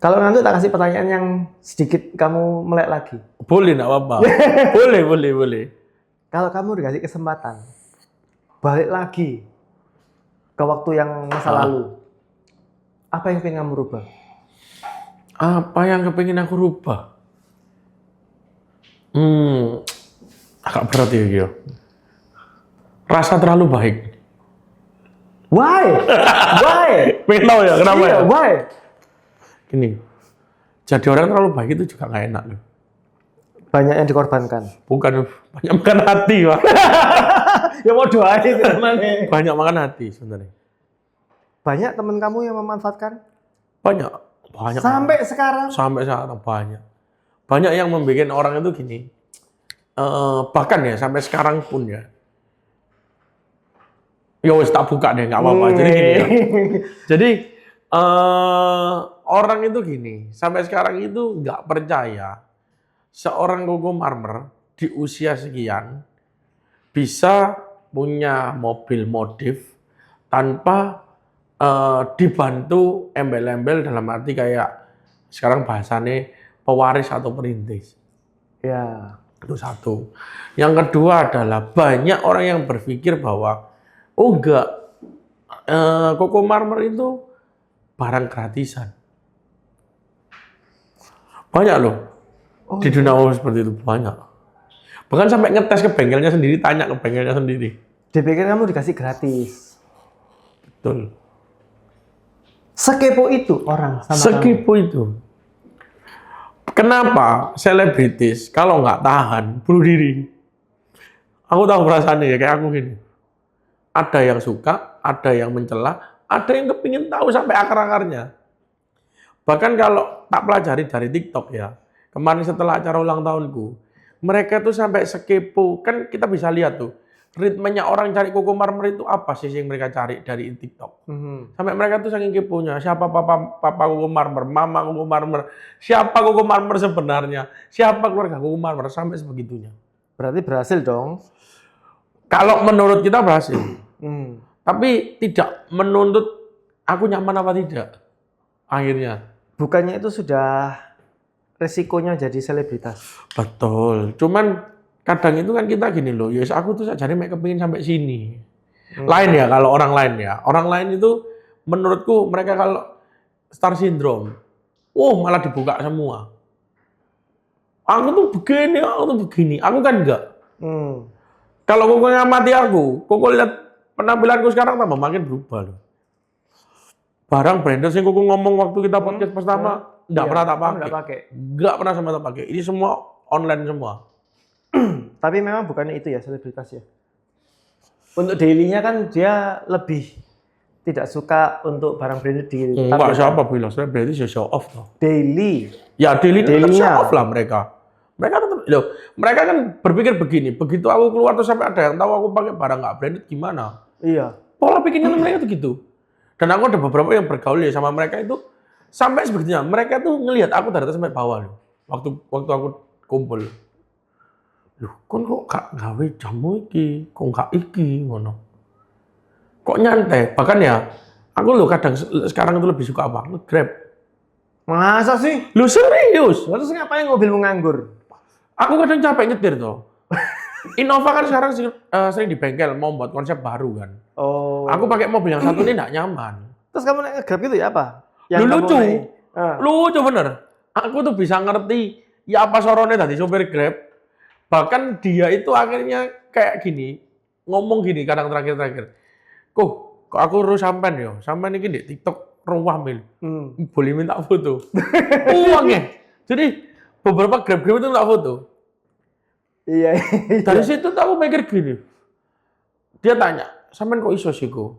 Speaker 1: Kalau ngantuk tak kasih pertanyaan yang sedikit kamu melek lagi.
Speaker 2: Boleh enggak apa-apa. boleh.
Speaker 1: Kalau kamu dikasih kesempatan balik lagi ke waktu yang masa lalu. Apa yang pengen kamu rubah?
Speaker 2: Apa yang kepengin aku rubah? Agak berat ya, Gio. Rasa terlalu baik.
Speaker 1: Why?
Speaker 2: Pengen tahu ya, kenapa ya?
Speaker 1: Why?
Speaker 2: Gini, jadi orang terlalu baik itu juga nggak enak loh.
Speaker 1: Banyak yang dikorbankan.
Speaker 2: Bukan, banyak makan hati, Pak.
Speaker 1: Ya mau doain teman-teman.
Speaker 2: Banyak makan hati sebenarnya.
Speaker 1: Banyak teman kamu yang memanfaatkan?
Speaker 2: Banyak.
Speaker 1: Sampai sekarang
Speaker 2: banyak. Banyak yang membuat orang itu gini. Bahkan ya sampai sekarang pun ya. Ya wis tak buka deh, nggak apa-apa. Jadi gini ya. Jadi orang itu gini, sampai sekarang itu nggak percaya seorang Coco Marmer di usia sekian bisa punya mobil modif tanpa dibantu embel-embel dalam arti kayak sekarang bahasanya pewaris atau perintis.
Speaker 1: Ya.
Speaker 2: Itu satu. Yang kedua adalah banyak orang yang berpikir bahwa oh enggak, Koko Marmer itu barang gratisan. Banyak loh. Di dunia seperti itu banyak. Bahkan sampai ngetes ke bengkelnya sendiri, tanya ke bengkelnya sendiri.
Speaker 1: Di bengkel kamu dikasih gratis.
Speaker 2: Betul.
Speaker 1: Sekepo itu orang sama
Speaker 2: Sekepo itu. Kenapa selebritis kalau nggak tahan bunuh diri? Aku tahu perasaannya ya, kayak aku gini. Ada yang suka, ada yang mencela, ada yang kepingin tahu sampai akar-akarnya. Bahkan kalau tak pelajari dari TikTok ya, kemarin setelah acara ulang tahunku, mereka tuh sampai sekepo, kan kita bisa lihat tuh, ritmenya orang cari Koko Marmer itu apa sih yang mereka cari dari TikTok. Sampai mereka tuh saking keponya, siapa papa Koko Marmer, mama Koko Marmer, siapa Koko Marmer sebenarnya, siapa keluarga Koko Marmer, sampai sebegitunya.
Speaker 1: Berarti berhasil dong.
Speaker 2: Kalau menurut kita berhasil. Tapi tidak menuntut aku nyaman apa tidak. Akhirnya.
Speaker 1: Bukannya itu sudah resikonya jadi selebritas.
Speaker 2: Betul. Cuman kadang itu kan kita gini loh, ya aku tuh jadi kepingin sampai sini. Lain ya kalau orang lain ya. Orang lain itu menurutku mereka kalau star syndrome, malah dibuka semua. Aku tuh begini, Aku kan enggak. Kalau Koko ngamati aku, Koko lihat penampilanku sekarang tambah makin berubah loh. Barang branded yang Koko ngomong waktu kita podcast pertama, enggak pernah tak pakai. Enggak pernah sama tak pakai. Ini semua online semua.
Speaker 1: Tapi memang bukan itu ya selebritas ya. Untuk daily-nya kan dia lebih tidak suka untuk barang branded di.
Speaker 2: Enggak, siapa bilang selebritis ya show off toh.
Speaker 1: Daily.
Speaker 2: Ya daily show off lah mereka. Mereka tetap, mereka kan berpikir begini, begitu aku keluar terus sampai ada yang tahu aku pakai barang nggak branded gimana?
Speaker 1: Iya.
Speaker 2: Pola pikirnya mereka tuh gitu. Dan aku ada beberapa yang bergaul ya sama mereka itu sampai sebegitunya. Mereka tuh ngelihat aku dari atas sampai bawah loh. Waktu aku kumpul. Loh, kok gak gawe jamu iki, kok gak iki ngono. Kok nyantai? Bahkan ya, aku loh kadang sekarang itu lebih suka apa? Nge-Grab.
Speaker 1: Masa sih?
Speaker 2: Lu serius?
Speaker 1: Terus ngapain mobil menganggur?
Speaker 2: Aku kadang capek nyetir tuh. Innova kan sekarang sering di bengkel mau buat konsep baru kan.
Speaker 1: Oh.
Speaker 2: Aku pakai mobil yang satu ini enggak nyaman.
Speaker 1: Terus kamu naik Grab gitu ya apa?
Speaker 2: Lucu. Lucu bener. Aku tuh bisa ngerti ya apa sorone tadi sopir Grab. Bahkan dia itu akhirnya kayak gini, ngomong gini kadang terakhir. Kok aku urus sampean yo. Sampean iki di TikTok ruwah mil. Boleh minta foto. Uangnya. Jadi beberapa Grab itu minta foto.
Speaker 1: Iya.
Speaker 2: Dari situ tuh aku mikir gini. Dia tanya, sampean kok iso sih kok?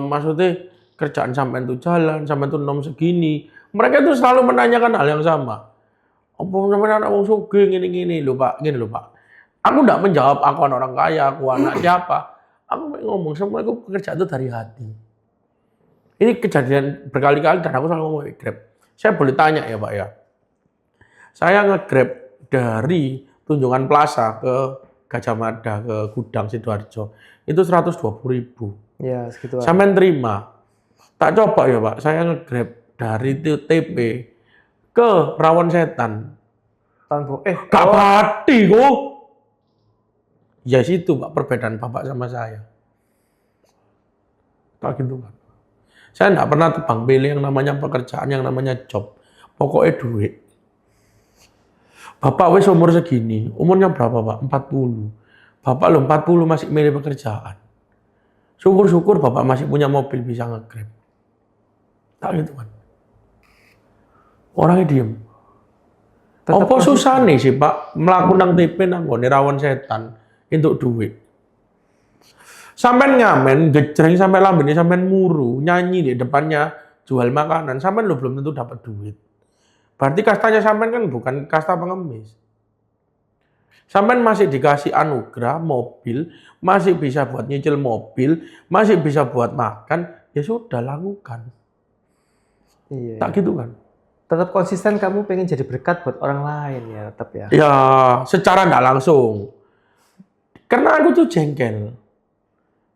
Speaker 2: Maksudnya kerjaan sampean tuh jalan, sampean tuh nom segini. Mereka tuh selalu menanyakan hal yang sama. Apa sampean anak wong sugih gini lho Pak, gini lho Pak. Aku enggak menjawab aku anak orang kaya, aku anak siapa. Aku ngomong semua itu pekerjaan itu dari hati. Ini kejadian berkali-kali dan aku selalu ngomong Grab. Saya boleh tanya ya Pak ya. Saya nge-Grab dari Tunjungan Plaza ke Gajah Mada ke Gudang Sidoarjo itu 120.000.
Speaker 1: Ya, segitu.
Speaker 2: Sampean terima. Tak coba ya Pak, saya nge-Grab dari TP ke Rawon Setan. Gak pati kok. Ya situ Pak perbedaan Bapak sama saya. Tak gitu Pak. Saya enggak pernah tebang pilih yang namanya pekerjaan, yang namanya job. Pokoknya duit. Bapak wis umur segini, umurnya berapa Pak? 40. Bapak lo 40 masih milih pekerjaan. Syukur-syukur Bapak masih punya mobil bisa nge-Grab. Tak gitu kan. Orangnya diem. Apa susah nih sih Pak melakukan TP nang ngone Rawon Setan untuk duit. Sampai ngamen, gejreng sampai lambene sampai muru, nyanyi di depannya jual makanan, sampai lo belum tentu dapat duit. Berarti kastanya sampean kan bukan kasta pengemis. Sampean masih dikasih anugerah mobil, masih bisa buat nyicil mobil, masih bisa buat makan, ya sudah lakukan.
Speaker 1: Iya.
Speaker 2: Tak gitu kan?
Speaker 1: Tetap konsisten kamu pengen jadi berkat buat orang lain ya tetap ya.
Speaker 2: Ya, secara enggak langsung. Karena aku tuh jengkel.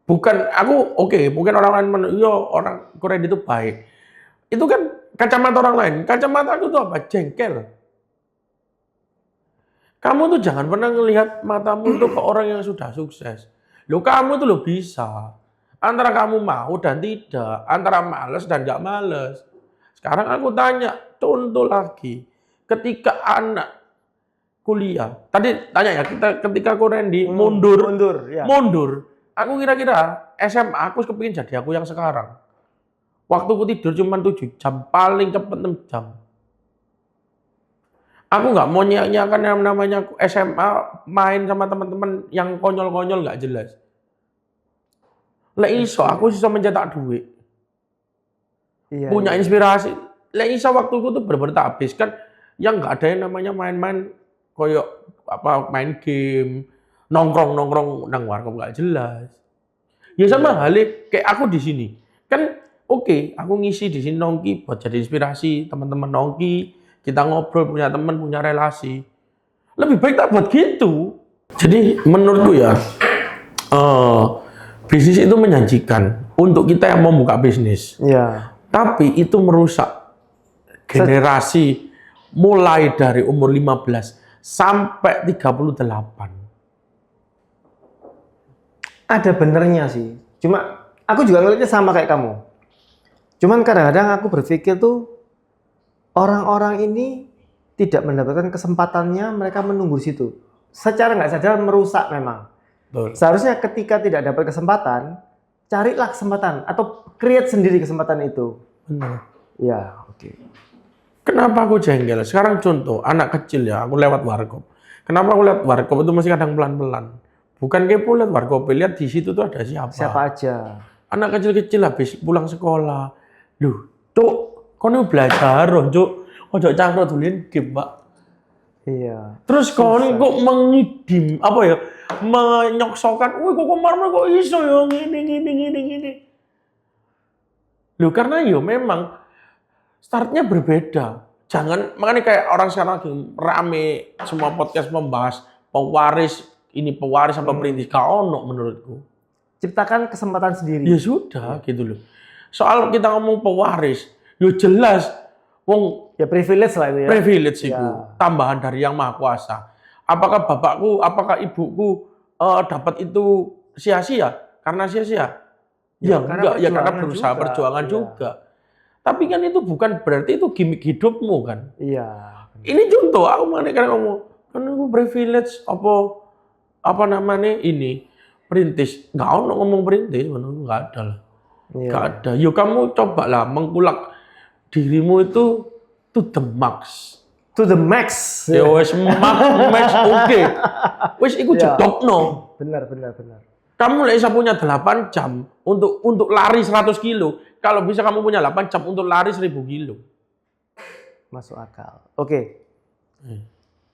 Speaker 2: Bukan aku mungkin orang lain orang Korea itu baik. Itu kan kacamata orang lain. Kacamata aku tuh apa? Jengkel. Kamu tuh jangan pernah ngelihat matamu tuh ke orang yang sudah sukses. Loh kamu tuh lo bisa. Antara kamu mau dan tidak, antara males dan nggak males. Sekarang aku tanya, contoh lagi. Ketika anak kuliah, tadi tanya ya, ketika aku Randy mundur.
Speaker 1: Ya.
Speaker 2: Mundur. Aku kira-kira SMA aku kepingin jadi aku yang sekarang. Waktu aku tidur cuma 7 jam, paling cepat 6 jam. Aku nggak mau nyanyiakan yang namanya SMA main sama teman-teman yang konyol-konyol nggak jelas. Lek iso, aku iso mencetak duit.
Speaker 1: Iya,
Speaker 2: Punya inspirasi. Lek iso waktuku tuh bener-bener tak habiskan yang nggak ada yang namanya main-main koyo apa main game, nongkrong-nongkrong nang warkop nggak jelas. Ya sama halnya kayak aku di sini. Kan oke, aku ngisi di sini nongki buat jadi inspirasi teman-teman nongki, kita ngobrol punya teman, punya relasi. Lebih baik tak buat gitu. Jadi menurutku ya bisnis itu menjanjikan untuk kita yang mau buka bisnis.
Speaker 1: Iya.
Speaker 2: Tapi itu merusak generasi mulai dari umur 15 sampai 38.
Speaker 1: Ada benernya sih. Cuma aku juga ngeliatnya sama kayak kamu. Cuman kadang-kadang aku berpikir tuh orang-orang ini tidak mendapatkan kesempatannya, mereka menunggu di situ. Secara nggak sadar merusak memang.
Speaker 2: Betul.
Speaker 1: Seharusnya ketika tidak dapat kesempatan, carilah kesempatan atau create sendiri kesempatan itu.
Speaker 2: Benar.
Speaker 1: Ya, oke.
Speaker 2: Kenapa aku jengkel? Sekarang contoh, anak kecil ya, aku lewat warkop. Kenapa aku lewat warkop itu masih kadang pelan-pelan? Bukan kepo lihat warkop, lihat di situ tuh ada siapa.
Speaker 1: Siapa aja.
Speaker 2: Anak kecil-kecil habis pulang sekolah. Loh, Cuk, kono belajar, Cuk. Ojo cangkruk dulin game, Pak.
Speaker 1: Iya.
Speaker 2: Terus kono kok mengidim, apa ya? Menyoksokan, "Wih, kok kemarin kok iso ya gini." Loh, karena yo memang startnya berbeda. Jangan, makanya kayak orang sekarang lagi rame semua podcast membahas pewaris, ini pewaris apa perintis. Gak ono menurutku.
Speaker 1: Ciptakan kesempatan sendiri.
Speaker 2: Ya sudah, gitu loh. Soal kita ngomong pewaris, yo jelas, wong
Speaker 1: Ya privilege lah itu ya.
Speaker 2: privilege itu,
Speaker 1: Ya.
Speaker 2: tambahan dari yang maha kuasa. Apakah bapakku, apakah ibuku dapat itu sia-sia? Karena sia-sia? Ya enggak, ya karena berusaha
Speaker 1: juga.
Speaker 2: perjuangan
Speaker 1: Iya.
Speaker 2: juga. Tapi kan itu bukan berarti itu gimmick hidupmu kan.
Speaker 1: Iya.
Speaker 2: Ini contoh, aku mana kadang ngomong, kan aku privilege apa namanya ini perintis. Enggak ono ngomong perintis, enggak ada lah.
Speaker 1: Iya.
Speaker 2: Enggak ada. Yuk kamu cobalah mengkulak dirimu itu to the max.
Speaker 1: To the max.
Speaker 2: Ya wes max oke. Wes iku
Speaker 1: Ya.
Speaker 2: jedokno.
Speaker 1: Benar.
Speaker 2: Kamu lek bisa punya 8 jam untuk lari 100 kilo. Kalau bisa kamu punya 8 jam untuk lari 1000 kilo.
Speaker 1: Masuk akal. Oke.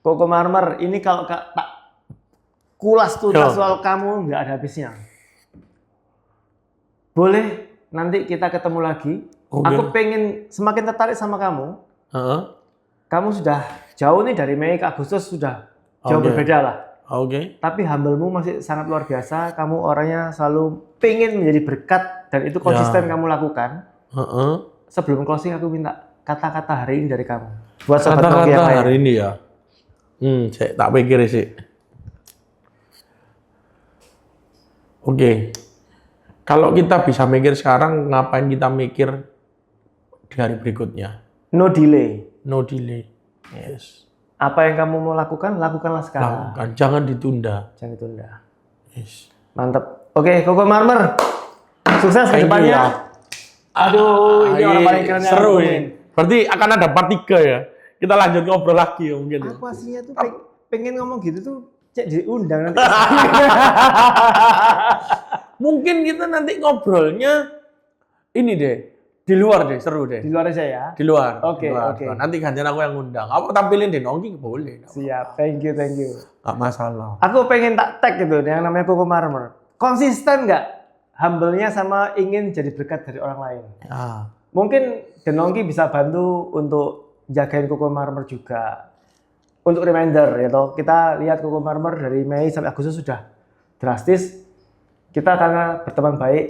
Speaker 1: Koko Marmer, ini kalau tak kulas tuntas soal kamu nggak ada habisnya. Boleh nanti kita ketemu lagi.
Speaker 2: Oke.
Speaker 1: Aku pengen semakin tertarik sama kamu. Kamu sudah jauh nih dari Mei ke Agustus sudah jauh
Speaker 2: Oke.
Speaker 1: berbeda lah.
Speaker 2: Oke.
Speaker 1: Tapi humble-mu masih sangat luar biasa. Kamu orangnya selalu pengen menjadi berkat dan itu konsisten kamu lakukan. Sebelum closing aku minta kata-kata hari ini dari kamu. Buat sobat Nokia yang
Speaker 2: Kata-kata
Speaker 1: lain.
Speaker 2: hari ini ya. Saya tak pikir sih. Oke. Kalau kita bisa mikir sekarang, ngapain kita mikir di hari berikutnya?
Speaker 1: No delay.
Speaker 2: No delay. Yes.
Speaker 1: Apa yang kamu mau lakukan, lakukanlah sekarang.
Speaker 2: Lakukan, jangan ditunda.
Speaker 1: Jangan ditunda.
Speaker 2: Yes.
Speaker 1: Mantap. Oke, Koko Marmer. Sukses ke
Speaker 2: Thank you,
Speaker 1: depannya.
Speaker 2: ya.
Speaker 1: Aduh, ini orang paling keren yang
Speaker 2: seru
Speaker 1: aku
Speaker 2: ini.
Speaker 1: temuin.
Speaker 2: Berarti akan ada part 3 ya. Kita lanjut ngobrol lagi ya mungkin.
Speaker 1: Aku aslinya tuh pengen ngomong gitu tuh cek diundang nanti.
Speaker 2: Mungkin kita nanti ngobrolnya ini deh, di luar deh, seru deh.
Speaker 1: Di luar aja ya.
Speaker 2: Di luar.
Speaker 1: Oke,
Speaker 2: di luar.
Speaker 1: oke.
Speaker 2: Nanti gantian aku yang ngundang. Aku tampilin di Nongki boleh.
Speaker 1: Siap, thank you.
Speaker 2: Nggak masalah.
Speaker 1: Aku pengen tak tag gitu yang namanya Koko Marmer. Konsisten nggak humble-nya sama ingin jadi berkat dari orang lain.
Speaker 2: Ya.
Speaker 1: Mungkin Denongki bisa bantu untuk jagain Koko Marmer juga. Untuk reminder ya toh, kita lihat Koko Marmer dari Mei sampai Agustus sudah drastis. Kita karena berteman baik,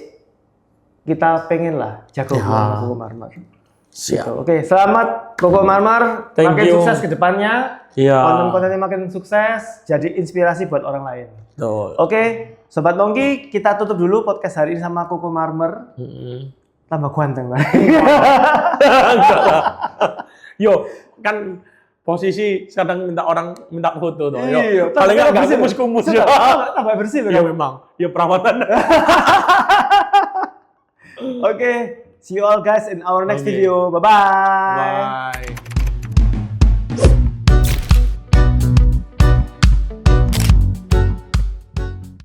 Speaker 1: kita pengen lah jaga hubungan Koko Marmer.
Speaker 2: Siap.
Speaker 1: Gitu. Oke, selamat Koko Marmer,
Speaker 2: Thank
Speaker 1: makin
Speaker 2: you.
Speaker 1: sukses ke depannya.
Speaker 2: Iya.
Speaker 1: Konten-kontennya makin sukses, jadi inspirasi buat orang lain.
Speaker 2: Betul.
Speaker 1: Oke, Sobat Nongki, kita tutup dulu podcast hari ini sama Koko Marmer. Tambah ganteng lah.
Speaker 2: Enggak lah. Yo, kan posisi kadang orang minta foto tuh. Yo, paling enggak kumus-kumus ya.
Speaker 1: Tambah bersih
Speaker 2: ya memang. Ya perawatan.
Speaker 1: Oke, see you all guys in our next video. Bye-bye.
Speaker 2: Bye.